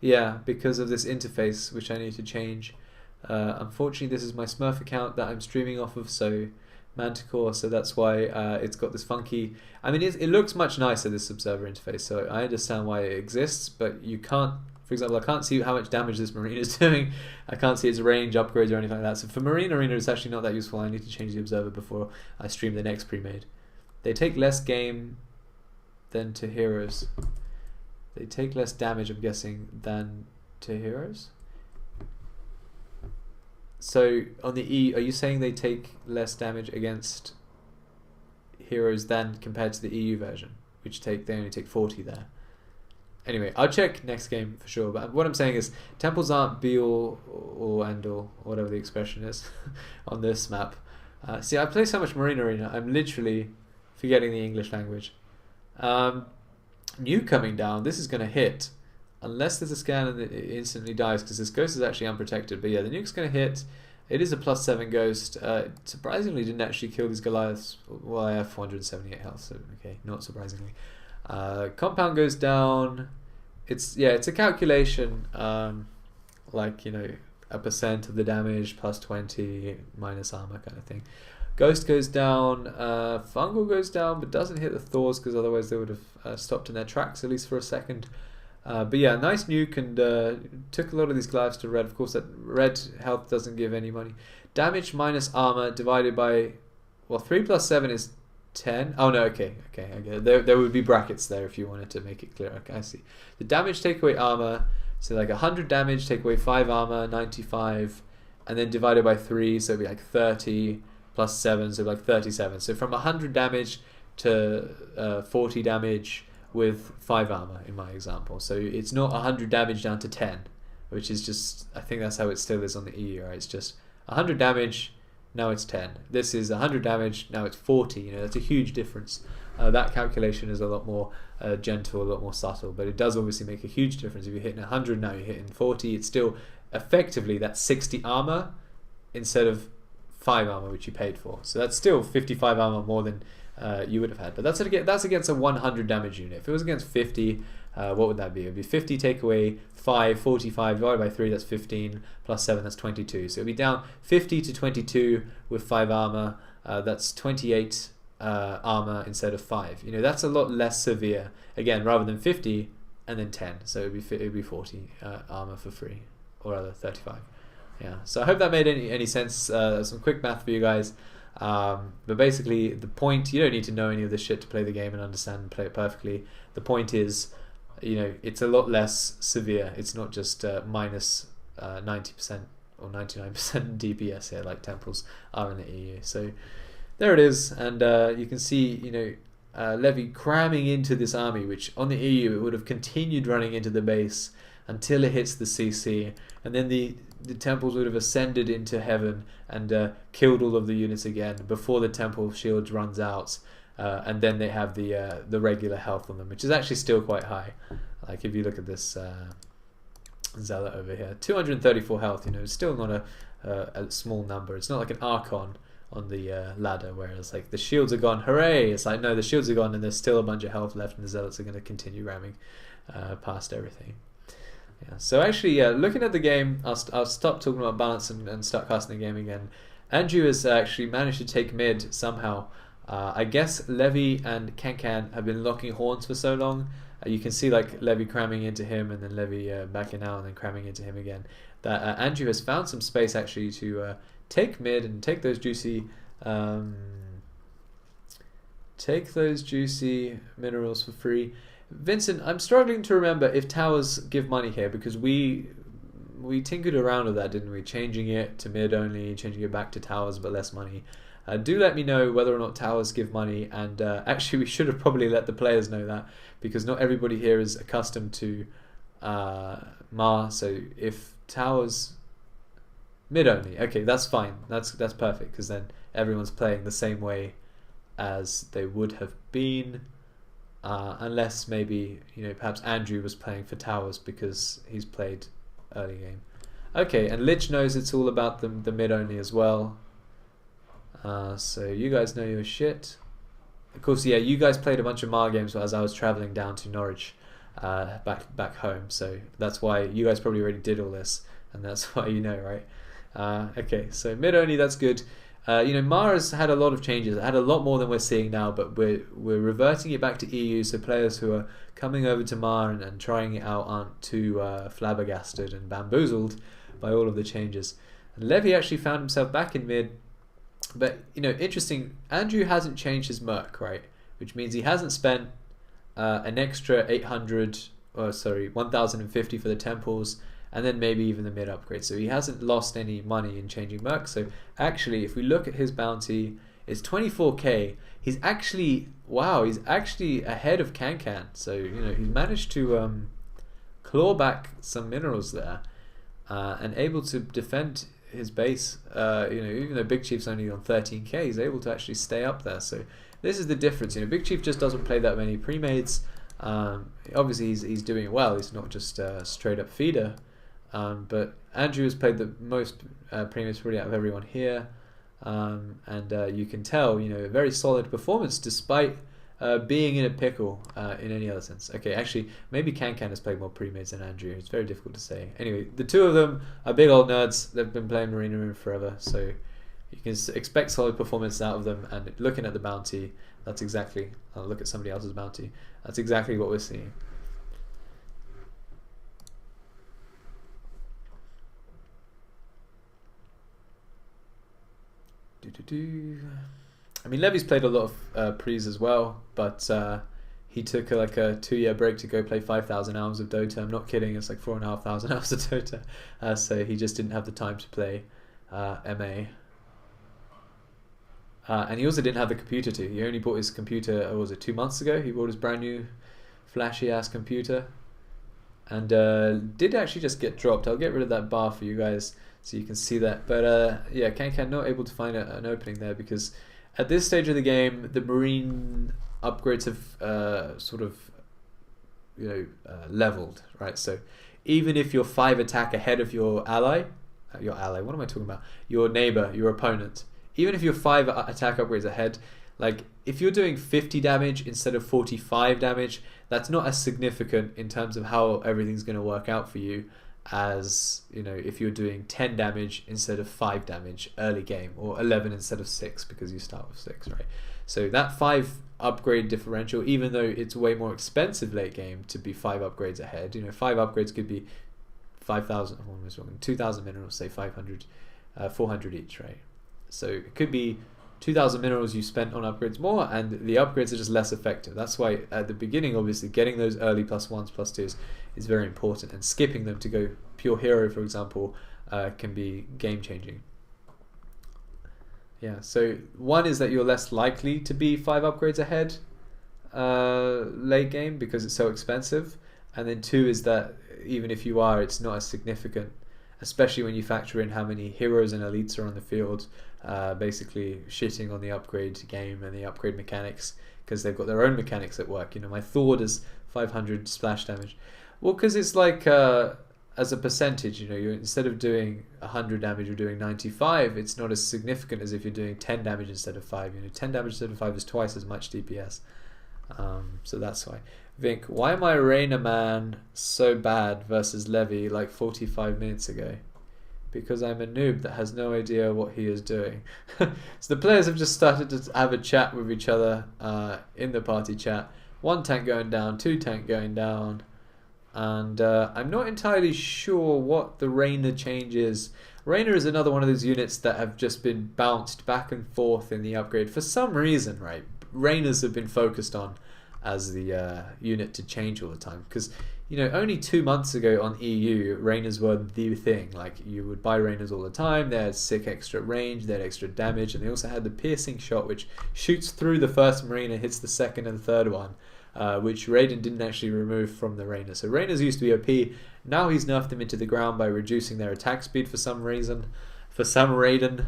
Yeah, because of this interface, which I need to change. Unfortunately, this is my Smurf account that I'm streaming off of, so Manticore, so that's why it's got this funky... I mean, it looks much nicer, this observer interface, so I understand why it exists, but you can't... For example, I can't see how much damage this Marine is doing. I can't see its range, upgrades, or anything like that. So for Marine Arena, it's actually not that useful. I need to change the observer before I stream the next premade. They take less game than to heroes. They take less damage, I'm guessing, than to heroes. So on the E, are you saying they take less damage against heroes than compared to the EU version, which they only take 40 there? Anyway, I'll check next game for sure. But what I'm saying is, temples aren't be all or end all, whatever the expression is, on this map. See, I play so much Marine Arena, I'm literally forgetting the English language. Nuke coming down, this is going to hit unless there's a scan and it instantly dies, because this ghost is actually unprotected. But yeah, the nuke's going to hit. It is a +7 ghost. Surprisingly didn't actually kill these Goliaths. Well, I have 478 health, so okay, not surprisingly. Compound goes down. It's a calculation, like, a percent of the damage +20 minus armor kind of thing. Ghost goes down, Fungal goes down, but doesn't hit the Thors because otherwise they would have stopped in their tracks at least for a second. But yeah, nice nuke, and took a lot of these Glyphs to red. Of course, that red health doesn't give any money. Damage minus armor divided by, well, 3 plus 7 is 10. Oh no, okay, I get it. There would be brackets there if you wanted to make it clear. Okay, I see. The damage take away armor, so like 100 damage, take away 5 armor, 95, and then divided by 3, so it'd be like 30 plus 7, so like 37. So from 100 damage to 40 damage with 5 armor in my example. So it's not 100 damage down to 10, which is just, I think that's how it still is on the EU, right? It's just 100 damage, now it's 10. This is 100 damage, now it's 40. You know, that's a huge difference. That calculation is a lot more gentle, a lot more subtle, but it does obviously make a huge difference. If you're hitting 100, now you're hitting 40. It's still effectively that's 60 armor instead of 5 armor, which you paid for. So that's still 55 armor more than you would have had. But that's against a 100 damage unit. If it was against 50, what would that be? It would be 50 take away 5, 45 divided by 3, that's 15, plus 7, that's 22. So it would be down 50 to 22 with 5 armor. That's 28 armor instead of 5. You know, that's a lot less severe. Again, rather than 50 and then 10. So it would be 40 armor for free, or rather 35. Yeah. So I hope that made any sense. Some quick math for you guys. But basically, the point, you don't need to know any of this shit to play the game and understand and play it perfectly. The point is, you know, it's a lot less severe. It's not just minus 90% or 99% DPS here like Temples are in the EU. So there it is, and you can see, you know, Levy cramming into this army, which on the EU it would have continued running into the base until it hits the CC, and then the temples would have ascended into heaven and killed all of the units again before the temple shields runs out, and then they have the regular health on them, which is actually still quite high. Like if you look at this zealot over here, 234 health. You know, it's still not a small number. It's not like an Archon on the ladder, whereas like the shields are gone, hooray! It's like, no, the shields are gone and there's still a bunch of health left, and the zealots are going to continue ramming past everything. Yeah. So actually, looking at the game, I'll stop talking about balance and start casting the game again. Andrew has actually managed to take mid somehow. I guess Levy and Kankan have been locking horns for so long. You can see like Levy cramming into him and then Levy backing out and then cramming into him again. That Andrew has found some space actually to take mid and take those juicy minerals for free. Vincent, I'm struggling to remember if towers give money here, because we tinkered around with that, didn't we? Changing it to mid only, changing it back to towers but less money. Do let me know whether or not towers give money, and actually we should have probably let the players know that, because not everybody here is accustomed to Mar. So if towers mid only, okay, that's fine. That's perfect, because then everyone's playing the same way as they would have been. Unless maybe, you know, perhaps Andrew was playing for towers because he's played early game. Okay, and Lich knows it's all about the mid only as well. So you guys know your shit. Of course, yeah, you guys played a bunch of Mar games as I was traveling down to Norwich, back home. So that's why you guys probably already did all this, and that's why you know, right? Okay, so mid only, that's good. You know, Mar has had a lot of changes. It had a lot more than we're seeing now, but we're reverting it back to EU, so players who are coming over to Mar and trying it out aren't too flabbergasted and bamboozled by all of the changes. And Levy actually found himself back in mid, but, you know, interesting, Andrew hasn't changed his merc, right? Which means he hasn't spent an extra 1050 for the temples, and then maybe even the mid upgrade. So he hasn't lost any money in changing merc. So actually, if we look at his bounty, it's 24k. He's actually, wow, he's actually ahead of Kankan. So, you know, he's managed to claw back some minerals there, and able to defend his base. You know, even though Big Chief's only on 13k, he's able to actually stay up there. So this is the difference. You know, Big Chief just doesn't play that many premades. Obviously, he's doing it well. He's not just a straight up feeder. But Andrew has played the most premades probably out of everyone here, and you can tell, you know, a very solid performance despite being in a pickle in any other sense. Okay, actually, maybe Kankan has played more premades than Andrew. It's very difficult to say. Anyway, the two of them are big old nerds. They've been playing Marina Room forever, so You can expect solid performance out of them, and looking at the bounty, that's exactly, I'll look at somebody else's bounty, that's exactly what we're seeing. I mean, Levy's played a lot of pre's as well, but he took like a 2-year break to go play 5,000 hours of Dota. I'm not kidding, it's like 4,500 hours of Dota. So he just didn't have the time to play MA. And he also didn't have the computer to. He only bought his computer, what was it, 2 months ago? He bought his brand new flashy ass computer. And did actually just get dropped. I'll get rid of that bar for you guys so you can see that. But yeah, Kankan not able to find an opening there, because at this stage of the game, the Marine upgrades have sort of, leveled, right? So even if you're 5 attack ahead of your ally, what am I talking about? Your neighbor, your opponent. Even if you're 5 attack upgrades ahead, like if you're doing 50 damage instead of 45 damage, that's not as significant in terms of how everything's going to work out for you as, if you're doing 10 damage instead of 5 damage early game, or 11 instead of 6 because you start with 6, right? So that 5 upgrade differential, even though it's way more expensive late game to be 5 upgrades ahead, 5 upgrades could be 5,000, 2,000 minerals, say 500, 400 each, right? So it could be 2,000 minerals you spent on upgrades more, and the upgrades are just less effective. That's why at the beginning, obviously, getting those early +1s, +2s is very important, and skipping them to go pure hero, for example, can be game-changing. Yeah, so one is that you're less likely to be 5 upgrades ahead late game because it's so expensive, and then 2 is that even if you are, it's not as significant, especially when you factor in how many heroes and elites are on the field, basically shitting on the upgrade game and the upgrade mechanics because they've got their own mechanics at work. My Thor does 500 splash damage. Well, because it's like as a percentage, you're, instead of doing 100 damage, you're doing 95. It's not as significant as if you're doing 10 damage instead of 5. 10 damage instead of 5 is twice as much DPS. So that's why. Vink, why am I Reina man so bad versus Levy like 45 minutes ago? Because I'm a noob that has no idea what he is doing. So the players have just started to have a chat with each other in the party chat. 1 tank going down, 2 tank going down. And I'm not entirely sure what the Reina change is. Reina is another one of those units that have just been bounced back and forth in the upgrade. For some reason, right? Reinas have been focused on as the unit to change all the time. Because, only 2 months ago on EU, Reinas were the thing. Like, you would buy Reinas all the time. They had sick extra range, they had extra damage, and they also had the piercing shot, which shoots through the first Marine and hits the second and third one. Which Raiden didn't actually remove from the Reina. So Reinas used to be OP. Now he's nerfed them into the ground by reducing their attack speed for some reason. For some Raiden.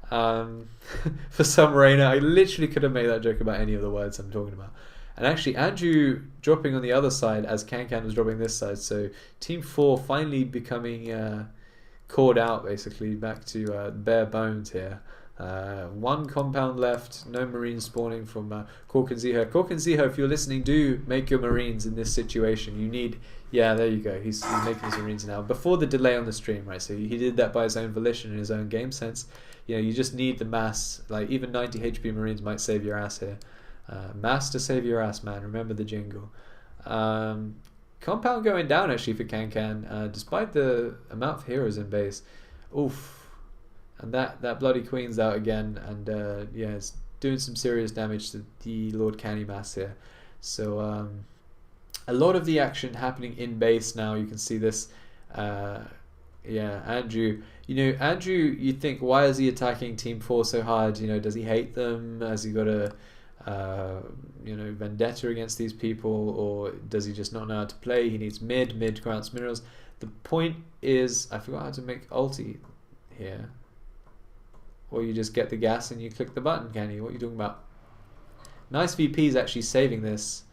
For some Reina. I literally could have made that joke about any of the words I'm talking about. And actually, Andrew dropping on the other side as Kankan was dropping this side. So Team 4 finally becoming called out, basically, back to bare bones here. 1 compound left, no marines spawning from Cork and Ziho. Cork and Ziho, if you're listening, do make your marines in this situation. You need, yeah, there you go. He's making his marines now. Before the delay on the stream, right? So he did that by his own volition and his own game sense. You just need the mass. Like, even 90 HP marines might save your ass here. Mass to save your ass, man. Remember the jingle. Compound going down, actually, for Kankan, despite the amount of heroes in base. Oof. And that bloody queen's out again, and yeah, it's doing some serious damage to the Lord Canny Mass here. So a lot of the action happening in base now. You can see this. Yeah, Andrew. Andrew, you think, why is he attacking Team 4 so hard? Does he hate them? Has he got a vendetta against these people, or does he just not know how to play? He needs mid grants minerals. The point is, I forgot how to make ulti here. Or you just get the gas and you click the button, can you? What are you talking about? Nice VP is actually saving this,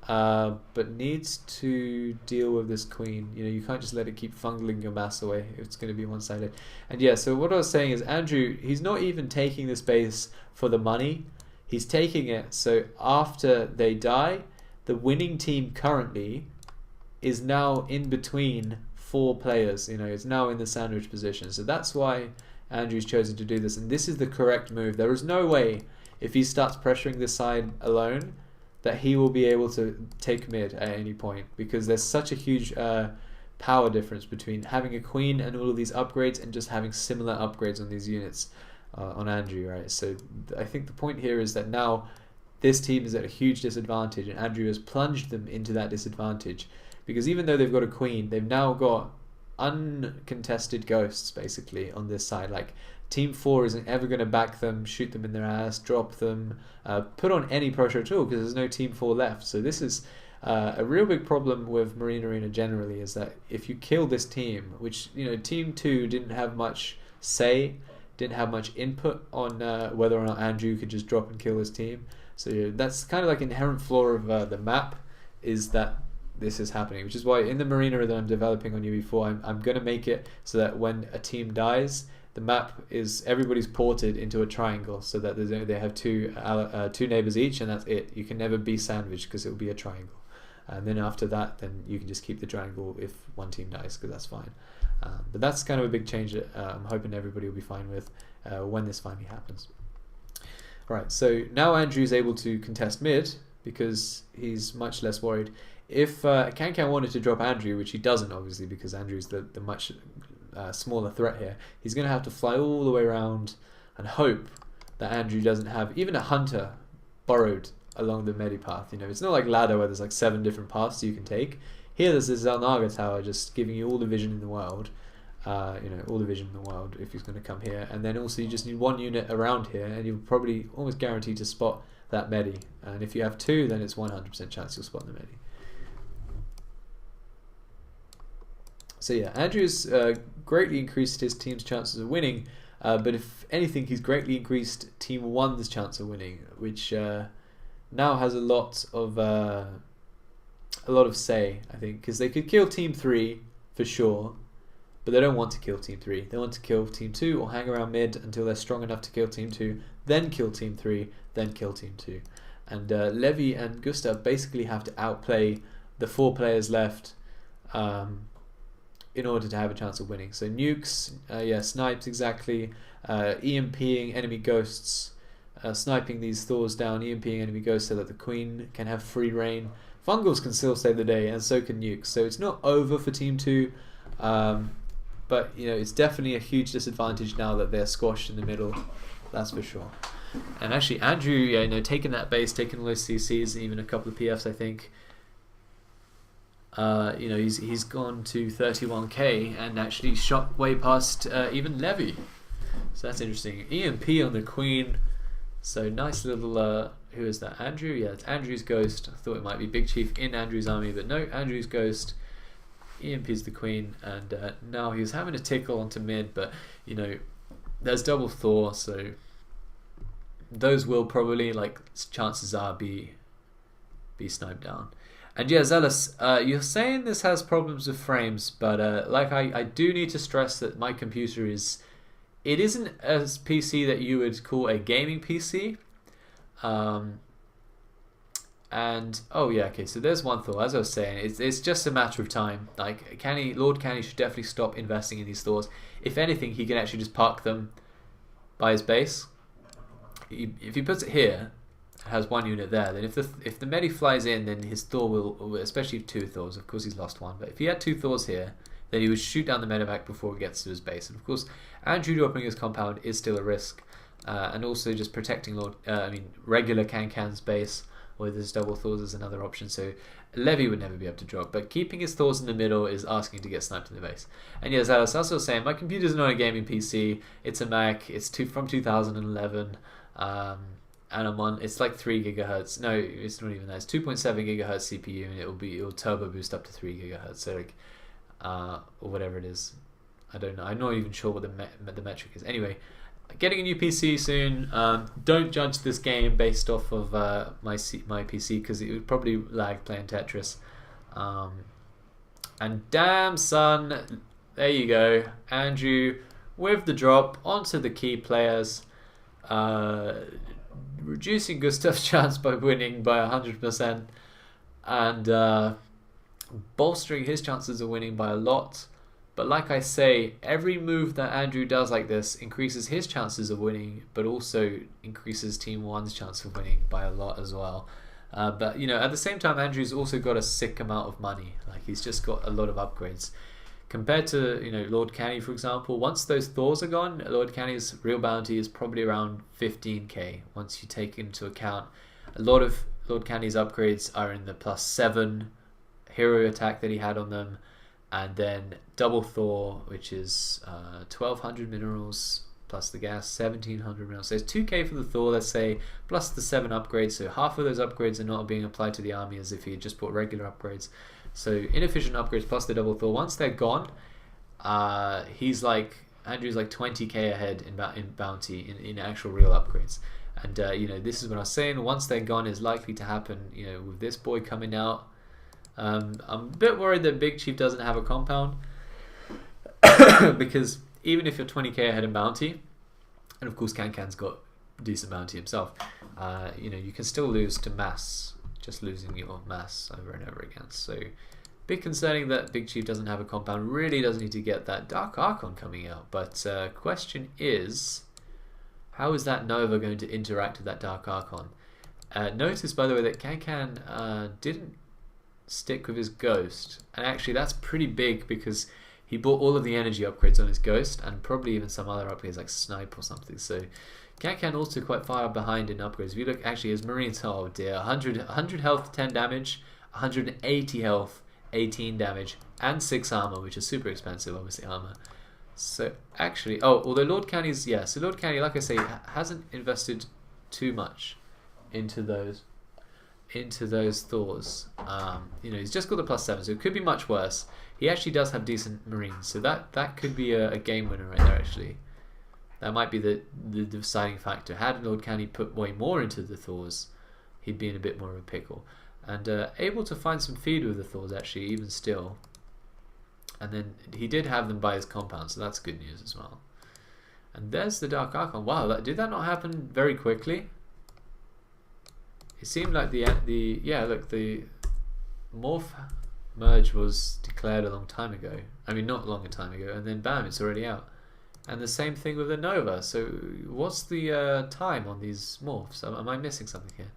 but needs to deal with this queen. You can't just let it keep fungling your mass away. It's going to be one-sided. And yeah, so what I was saying is, Andrew, he's not even taking this base for the money. He's taking it so after they die, the winning team currently is now in between 4 players. You know, it's now in the sandwich position. So that's why Andrew's chosen to do this, and this is the correct move. There is no way, if he starts pressuring this side alone, that he will be able to take mid at any point, because there's such a huge power difference between having a queen and all of these upgrades and just having similar upgrades on these units on Andrew, right? So I think the point here is that now this team is at a huge disadvantage, and Andrew has plunged them into that disadvantage, because even though they've got a queen, they've now got uncontested ghosts basically on this side. Like, team 4 isn't ever going to back them, shoot them in their ass, drop them, put on any pressure at all, because there's no team 4 left. So this is a real big problem with Marine Arena generally, is that if you kill this team, which, you know, team 2 didn't have much say, didn't have much input on whether or not Andrew could just drop and kill his team. So that's kind of like inherent flaw of the map, is that this is happening, which is why in the marina that I'm developing on UE4, I'm going to make it so that when a team dies, the map is, everybody's ported into a triangle, so that they have two neighbors each, and that's it. You can never be sandwiched because it will be a triangle. And then after that, then you can just keep the triangle if one team dies, because that's fine. But that's kind of a big change that I'm hoping everybody will be fine with when this finally happens. Right, so now Andrew's able to contest mid because he's much less worried. If Can wanted to drop Andrew, which he doesn't obviously, because Andrew's the much smaller threat here, he's going to have to fly all the way around and hope that Andrew doesn't have even a hunter burrowed along the medi path. You know, it's not like ladder where there's like 7 different paths you can take. Here there's this Zelnaga tower just giving you all the vision in the world. You know, all the vision in the world if he's going to come here, and then also you just need 1 unit around here, and you're probably almost guaranteed to spot that medi. And if you have 2, then it's 100% chance you'll spot the medi. So yeah, Andrew's greatly increased his team's chances of winning, but if anything, he's greatly increased Team 1's chance of winning, which now has a lot of say, I think, because they could kill Team 3 for sure, but they don't want to kill Team 3. They want to kill Team 2 or hang around mid until they're strong enough to kill Team 2, then kill Team 3, then kill Team 2. And Levy and Gustav basically have to outplay the 4 players left in order to have a chance of winning. So nukes, snipes exactly, EMPing enemy ghosts, sniping these Thors down, EMPing enemy ghosts so that the Queen can have free reign. Fungals can still save the day, and so can nukes. So it's not over for Team 2, but you know, it's definitely a huge disadvantage now that they're squashed in the middle. That's for sure. And actually, Andrew, you know, taking that base, taking all those CCs, even a couple of PFs, I think. You know, he's gone to 31k and actually shot way past even Levy. So that's interesting. EMP on the Queen. So nice little. Who is that? Andrew? Yeah, it's Andrew's ghost. I thought it might be Big Chief in Andrew's army, but no, Andrew's ghost. EMP's the Queen, and now he's having a tickle onto mid, but you know, there's double Thor, so those will probably, like, chances are, be sniped down. And yeah, Zealous, you're saying this has problems with frames, but like I do need to stress that my computer it isn't a PC that you would call a gaming PC. And oh yeah, okay, so there's one thought. As I was saying, it's just a matter of time. Like, Lord Canny should definitely stop investing in these Thors. If anything, he can actually just park them by his base. If he puts it here, has 1 unit there, then if the medi flies in, then his Thor will, especially 2 Thors, of course he's lost 1, but if he had 2 Thors here, then he would shoot down the medevac before it gets to his base. And of course, Andrew dropping his compound is still a risk, and also just protecting regular Can's base with his double Thors is another option. So Levy would never be able to drop, but keeping his Thors in the middle is asking to get sniped in the base. And yes, as I was also saying, my computer's not a gaming PC, it's a Mac, it's from 2011, and I'm on, it's like 3 gigahertz. No, it's not even that. It's 2.7 gigahertz CPU, and it'll turbo boost up to 3 gigahertz. So like, or whatever it is, I don't know. I'm not even sure what the metric is. Anyway, getting a new PC soon. Don't judge this game based off of my PC, because it would probably lag playing Tetris. And damn son, there you go, Andrew with the drop onto the key players. Reducing Gustav's chance by winning by 100%, and bolstering his chances of winning by a lot. But like I say, every move that Andrew does like this increases his chances of winning, but also increases Team 1's chance of winning by a lot as well. But you know, at the same time, Andrew's also got a sick amount of money. Like, he's just got a lot of upgrades. Compared to, you know, Lord Canny, for example, once those Thors are gone, Lord Canny's real bounty is probably around 15k. Once you take into account a lot of Lord Canny's upgrades are in the +7 hero attack that he had on them, and then double Thor, which is 1200 minerals plus the gas, 1700 minerals. So it's 2k for the Thor, let's say, plus the 7 upgrades. So half of those upgrades are not being applied to the army as if he had just bought regular upgrades. So inefficient upgrades plus the double Thor. Once they're gone, Andrew's like 20k ahead in bounty in actual real upgrades. And you know, this is what I was saying. Once they're gone is likely to happen. You know, with this boy coming out, I'm a bit worried that Big Chief doesn't have a compound because even if you're 20k ahead in bounty, and of course Can's got decent bounty himself, you know, you can still lose to mass. Just losing your mass over and over again. So, bit concerning that Big Chief doesn't have a compound. Really does need to get that Dark Archon coming out. But question is, how is that Nova going to interact with that Dark Archon? Notice, by the way, that Can didn't stick with his Ghost. And actually, that's pretty big because he bought all of the energy upgrades on his Ghost and probably even some other upgrades like Snipe or something. So, Can also quite far behind in upgrades. If you look, actually, his Marines, oh dear, 100 health, 10 damage, 180 health, 18 damage, and 6 armor, which is super expensive, obviously, armor. So, actually, oh, although Lord Canny's, yeah, so Lord Canny, like I say, hasn't invested too much into those Thors. You know, he's just got the +7, so it could be much worse. He actually does have decent Marines, so that could be a game winner right there, actually. That might be the deciding factor. Had Lord Canny put way more into the Thors, he'd be in a bit more of a pickle. And able to find some feed with the Thors, actually, even still. And then he did have them by his compound, so that's good news as well. And there's the Dark Archon. Wow, did that not happen very quickly? It seemed like the Morph merge was declared a long time ago. I mean, not long a time ago, and then bam, it's already out. And the same thing with the Nova. So what's the time on these morphs? Am I missing something here?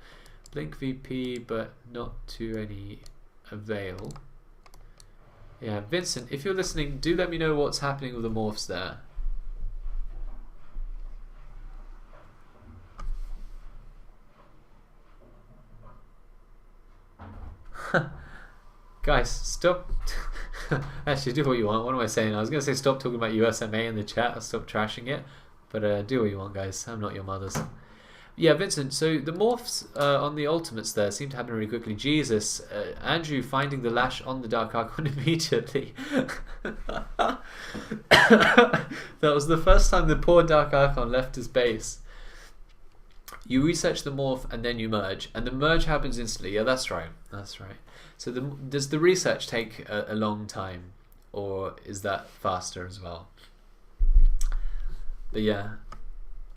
Blink VP, but not to any avail. Yeah, Vincent, if you're listening, do let me know what's happening with the morphs there. Guys, stop. Actually, do what you want. What am I saying? I was going to say stop talking about USMA in the chat. I'll stop trashing it. But do what you want, guys. I'm not your mothers. Yeah, Vincent, so the morphs on the ultimates there seem to happen really quickly. Jesus, Andrew finding the lash on the Dark Archon immediately. That was the first time the poor Dark Archon left his base. You research the morph and then you merge. And the merge happens instantly. Yeah, that's right. That's right. So does the research take a long time? Or is that faster as well? But yeah,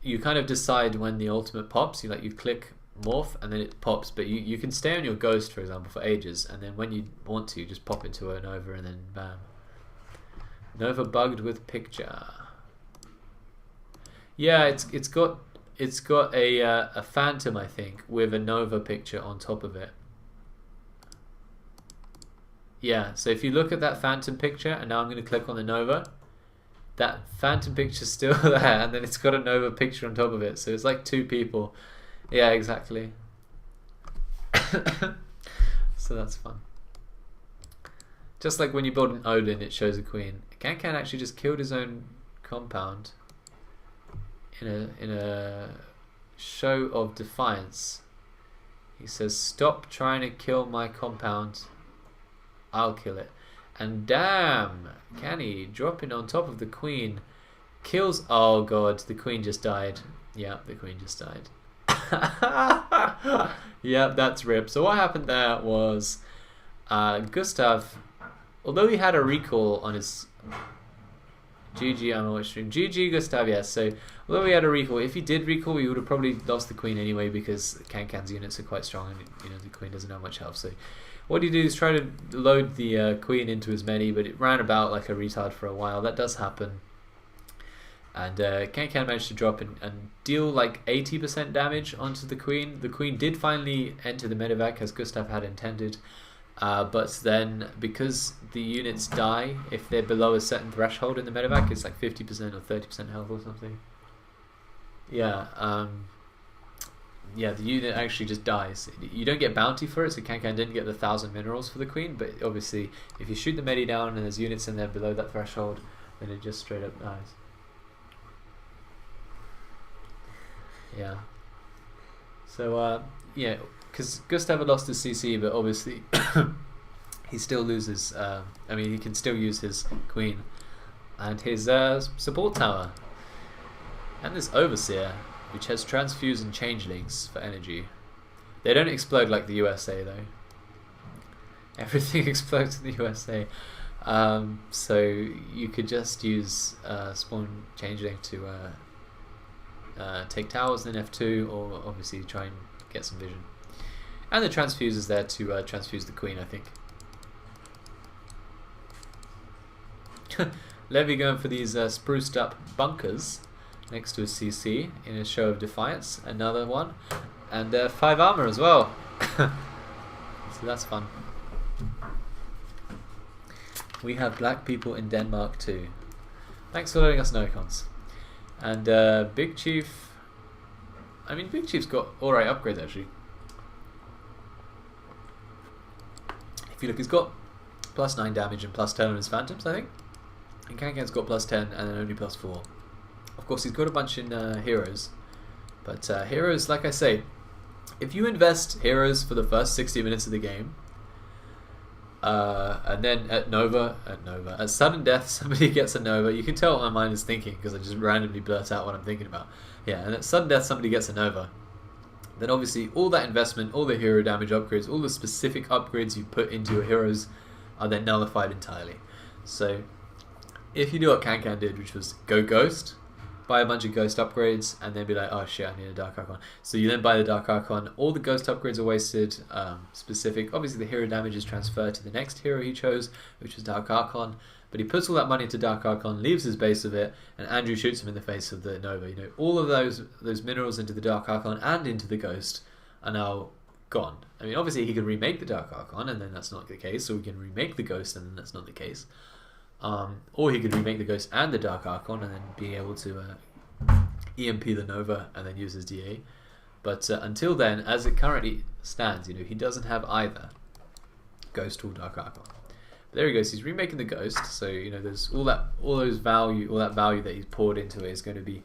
you kind of decide when the ultimate pops. You click morph and then it pops. But you can stay on your Ghost, for example, for ages. And then when you want to, just pop into a Nova and then bam. Nova bugged with picture. Yeah, it's got a Phantom, I think, with a Nova picture on top of it. Yeah, so if you look at that Phantom picture, and now I'm going to click on the Nova, that Phantom picture's still there, and then it's got a Nova picture on top of it, so it's like two people. Yeah, exactly. So that's fun. Just like when you build an Odin, it shows a queen. Can actually just killed his own compound in a show of defiance. He says, "Stop trying to kill my compound. I'll kill it." And damn, Canny dropping on top of the queen kills. Oh god, the queen just died. Yeah, the queen just died. Yeah, that's rip. So what happened there was Gustav, although he had a recall on his GG on which stream. GG Gustav, yes. So although he had a recall, if he did recall, he would have probably lost the queen anyway because Can's units are quite strong and the queen doesn't have much health. So what he did is try to load the queen into his many, but it ran about like a retard for a while. That does happen. And Can managed to drop and deal like 80% damage onto the queen. The queen did finally enter the medevac as Gustav had intended. But then, because the units die if they're below a certain threshold in the medevac, it's like 50% or 30% health or something. Yeah, yeah, the unit actually just dies. You don't get bounty for it, so Can didn't get the 1,000 minerals for the queen, but obviously if you shoot the medi down and there's units in there below that threshold, then it just straight up dies. Yeah. So, yeah, because Gustav had lost his CC, but obviously he still loses. I mean, he can still use his queen and his support tower, and this overseer, which has transfuse and changelings for energy. They don't explode like the USA though. Everything explodes in the USA. So you could just use spawn changeling to take towers and then F2, or obviously try and get some vision. And the transfuse is there to transfuse the queen, I think. Levy going for these spruced up bunkers next to his CC in a show of defiance. Another one. And 5 armor as well. So that's fun. We have black people in Denmark too. Thanks for letting us know, Cons. And Big Chief... I mean, Big Chief's got alright upgrades actually. If you look, he's got plus 9 damage and plus 10 on his phantoms, I think. And Kankan's got plus 10 and then only plus 4. Of course, he's got a bunch in heroes. But heroes, like I say, if you invest heroes for the first 60 minutes of the game, and then at sudden death, somebody gets a Nova. You can tell what my mind is thinking because I just randomly blurt out what I'm thinking about. Yeah, and at sudden death, somebody gets a Nova. Then obviously all that investment, all the hero damage upgrades, all the specific upgrades you put into your heroes are then nullified entirely. So if you do what Kankan did, which was go Ghost, buy a bunch of Ghost upgrades, and then be like, oh shit, I need a Dark Archon. So you then buy the Dark Archon, all the Ghost upgrades are wasted, specific. Obviously the hero damage is transferred to the next hero he chose, which was Dark Archon, but he puts all that money into Dark Archon, leaves his base of it, and Andrew shoots him in the face of the Nova. You know, all of those minerals into the Dark Archon and into the Ghost are now gone. I mean, obviously he could remake the Dark Archon, and then that's not the case, so we can remake the Ghost, and then that's not the case. Or he could remake the Ghost and the Dark Archon and then be able to EMP the Nova and then use his DA. But until then, as it currently stands, you know, he doesn't have either Ghost or Dark Archon. But there he goes. He's remaking the Ghost, so you know, there's all that value that he's poured into it is going to be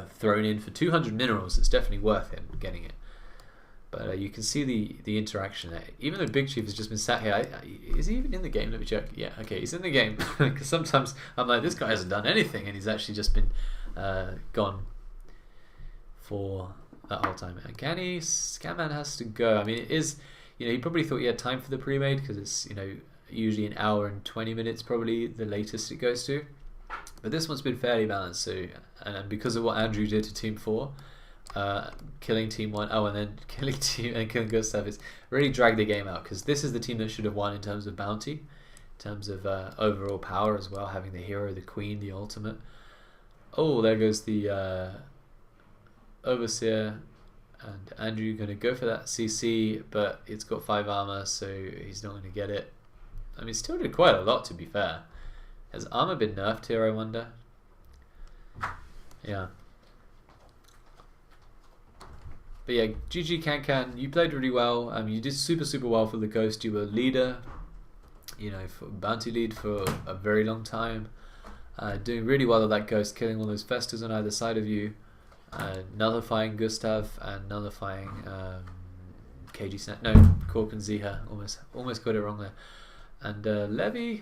thrown in for 200 minerals. It's definitely worth him getting it. But you can see the interaction there. Even though Big Chief has just been sat here, is he even in the game? Let me check. Yeah, okay, he's in the game. Because sometimes I'm like, this guy hasn't done anything, and he's actually just been gone for that whole time. And Scamman has to go. I mean, it is, you know, he probably thought he had time for the pre-made because it's, you know, usually an hour and 20 minutes probably the latest it goes to. But this one's been fairly balanced. So, and because of what Andrew did to Team 4. Killing Team 1, and then killing Gustav, it's really dragged the game out because this is the team that should have won in terms of bounty, in terms of overall power as well, having the hero, the queen, the ultimate. Oh, there goes the Overseer, and Andrew going to go for that CC, but it's got 5 armor, so he's not going to get it. I mean, still did quite a lot, to be fair. Has armor been nerfed here, I wonder? Yeah. But yeah, GG Kankan, you played really well. You did super well for the Ghost. You were leader, you know, for bounty lead for a very long time. Doing really well with that Ghost, killing all those Festas on either side of you, nullifying Gustav and nullifying KG Snap. No, Cork and Ziha. Almost got it wrong there. And Levy,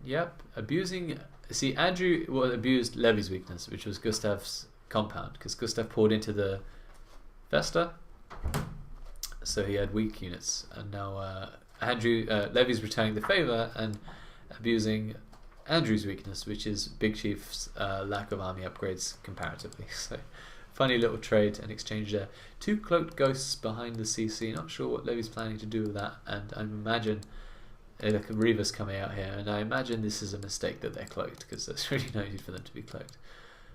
yep, abusing. See, Andrew abused Levy's weakness, which was Gustav's compound, because Gustav poured into the Vesta, so he had weak units, and now Levy's returning the favor and abusing Andrew's weakness, which is Big Chief's lack of army upgrades comparatively. So Funny little trade and exchange there. 2 cloaked ghosts behind the CC. Not sure what Levy's planning to do with that, and I imagine like Reva's coming out here, and I imagine this is a mistake that they're cloaked, because there's really no need for them to be cloaked.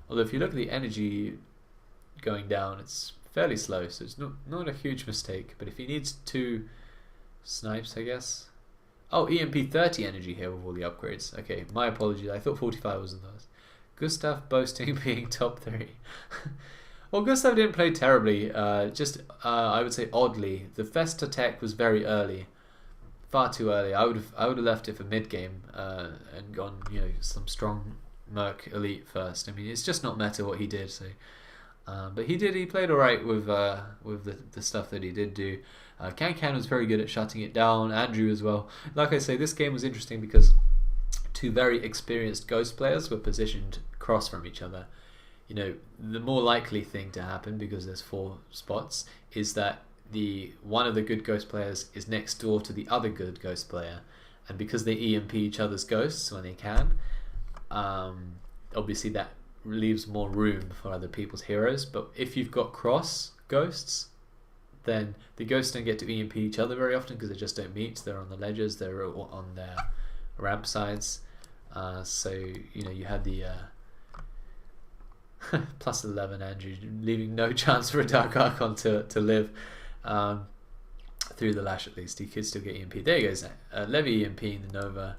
Although if you look at the energy going down, it's fairly slow, so it's not a huge mistake. But if he needs 2 snipes, I guess. Oh, EMP 30 energy here with all the upgrades. Okay, my apologies. I thought 45 was those. Gustav boasting being top 3. Well, Gustav didn't play terribly. I would say oddly. The Festa tech was very early, far too early. I would have left it for mid game and gone some strong Merc elite first. I mean, it's just not meta what he did. So, but he played alright with the stuff that he did do. Can was very good at shutting it down. Andrew as well. Like I say, this game was interesting because 2 very experienced Ghost players were positioned across from each other. The more likely thing to happen, because there's 4 spots, is that one of the good Ghost players is next door to the other good Ghost player, and because they EMP each other's ghosts when they can, obviously that leaves more room for other people's heroes. But if you've got cross ghosts, then the ghosts don't get to EMP each other very often because they just don't meet. They're on the ledges, they're on their ramp sides. So you had the plus 11 Andrew, leaving no chance for a Dark Archon to live through the lash. At least he could still get EMP. There he goes. Levy EMPing the Nova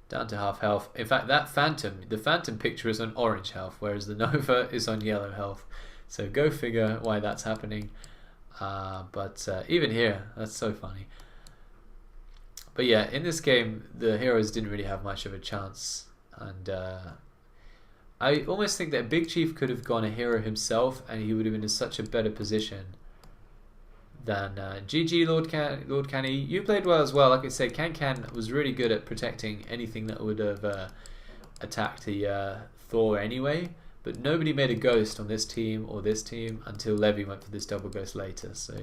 down to half health. In fact, the Phantom picture is on orange health, whereas the Nova is on yellow health. So go figure why that's happening. But even here, that's so funny. But yeah, in this game, the heroes didn't really have much of a chance, and I almost think that Big Chief could have gone a hero himself, and he would have been in such a better position than GG Lord Canny. You played well as well. Like I said, Can was really good at protecting anything that would have attacked the Thor anyway. But nobody made a ghost on this team or this team until Levy went for this double ghost later. So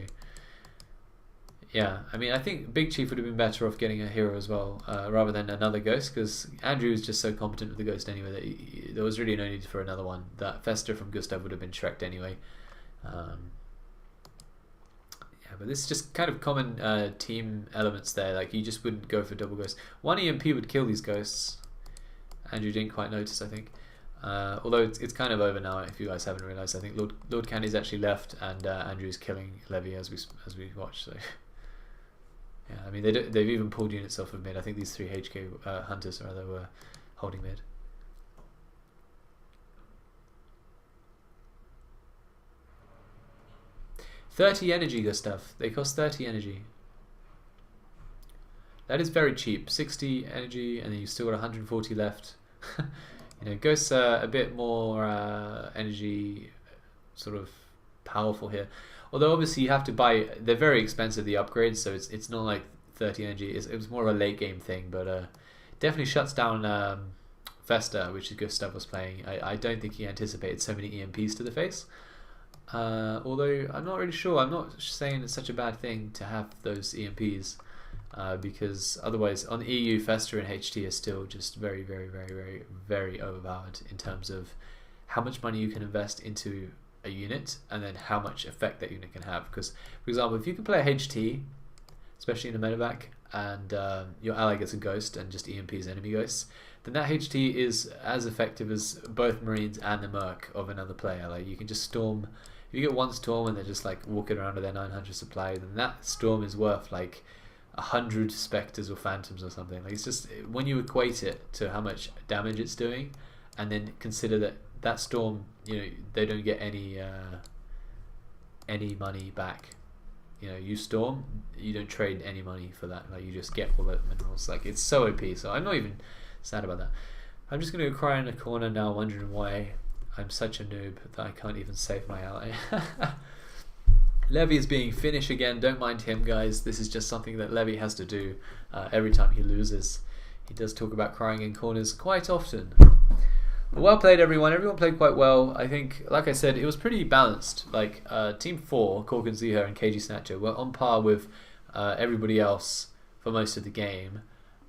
yeah, I mean, I think Big Chief would have been better off getting a hero as well, rather than another ghost, because Andrew was just so competent with the ghost anyway that there was really no need for another one. That Fester from Gustav would have been Shrek'd anyway. Yeah, but this is just kind of common team elements there. Like, you just wouldn't go for double ghosts. 1 EMP would kill these ghosts. Andrew didn't quite notice, I think. Although it's kind of over now, if you guys haven't realised. I think Lord Candy's actually left, and Andrew's killing Levy as we watch. So yeah, I mean, they've even pulled units off of mid. I think these 3 HK hunters rather were holding mid. $30 energy, Gustav. They cost 30 energy. That is very cheap. 60 energy, and then you've still got 140 left. Ghosts are a bit more energy sort of powerful here. Although obviously you have to buy, they're very expensive, the upgrades, so it's not like 30 energy. It was more of a late game thing, but definitely shuts down Festa, which is Gustav was playing. I don't think he anticipated so many EMPs to the face. Although I'm not really sure. I'm not saying it's such a bad thing to have those EMPs. Because otherwise on the EU, Fester and HT are still just very, very, very, very, very overpowered in terms of how much money you can invest into a unit and then how much effect that unit can have. Because, for example, if you can play a HT, especially in a medevac, and your ally gets a ghost and just EMPs enemy ghosts, then that HT is as effective as both Marines and the Merc of another player. Like, you can just storm. If you get 1 storm and they're just like walking around with their 900 supply, then that storm is worth like 100 Spectres or Phantoms or something. Like, it's just, when you equate it to how much damage it's doing, and then consider that storm, they don't get any money back. You storm, you don't trade any money for that. Like, you just get all the minerals. Like, it's so OP. So I'm not even sad about that. I'm just gonna cry in a corner now, wondering why I'm such a noob that I can't even save my ally. Levy is being Finnish again. Don't mind him, guys. This is just something that Levy has to do every time he loses. He does talk about crying in corners quite often. But well played, everyone. Everyone played quite well. I think, like I said, it was pretty balanced. Like, Team 4, Kork and Ziha and KG Snatcher, were on par with everybody else for most of the game.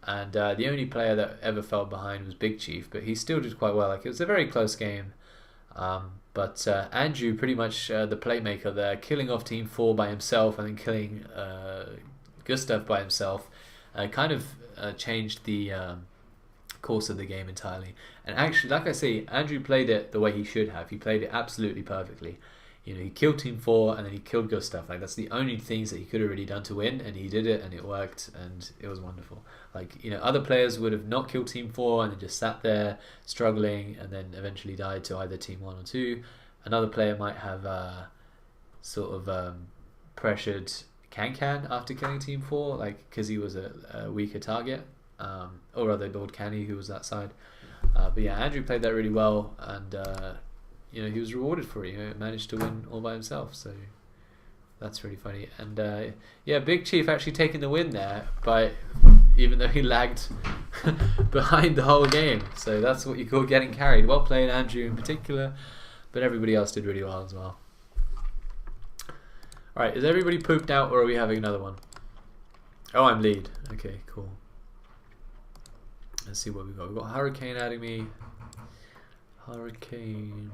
And the only player that ever fell behind was Big Chief, but he still did quite well. Like, it was a very close game. But Andrew, pretty much the playmaker there, killing off Team 4 by himself and then killing Gustav by himself, kind of changed the course of the game entirely. And actually, like I say, Andrew played it the way he should have. He played it absolutely perfectly. You know, he killed Team 4 and then he killed Gustav. Like, that's the only things that he could have really done to win, and he did it and it worked and it was wonderful. Like, you know, other players would have not killed Team 4 and then just sat there struggling and then eventually died to either Team 1 or 2. Another player might have pressured Can after killing Team 4, like, because he was a weaker target. Or rather, build Canny, who was that side. But yeah, Andrew played that really well, and you know, he was rewarded for it. You know, managed to win all by himself, so that's really funny. And yeah, Big Chief actually taking the win there, by even though he lagged behind the whole game. So that's what you call getting carried. Well played, Andrew in particular, but everybody else did really well as well. All right, is everybody pooped out, or are we having another one? Oh, I'm lead. Okay, cool. Let's see what we've got. We've got Hurricane adding me. Hurricane.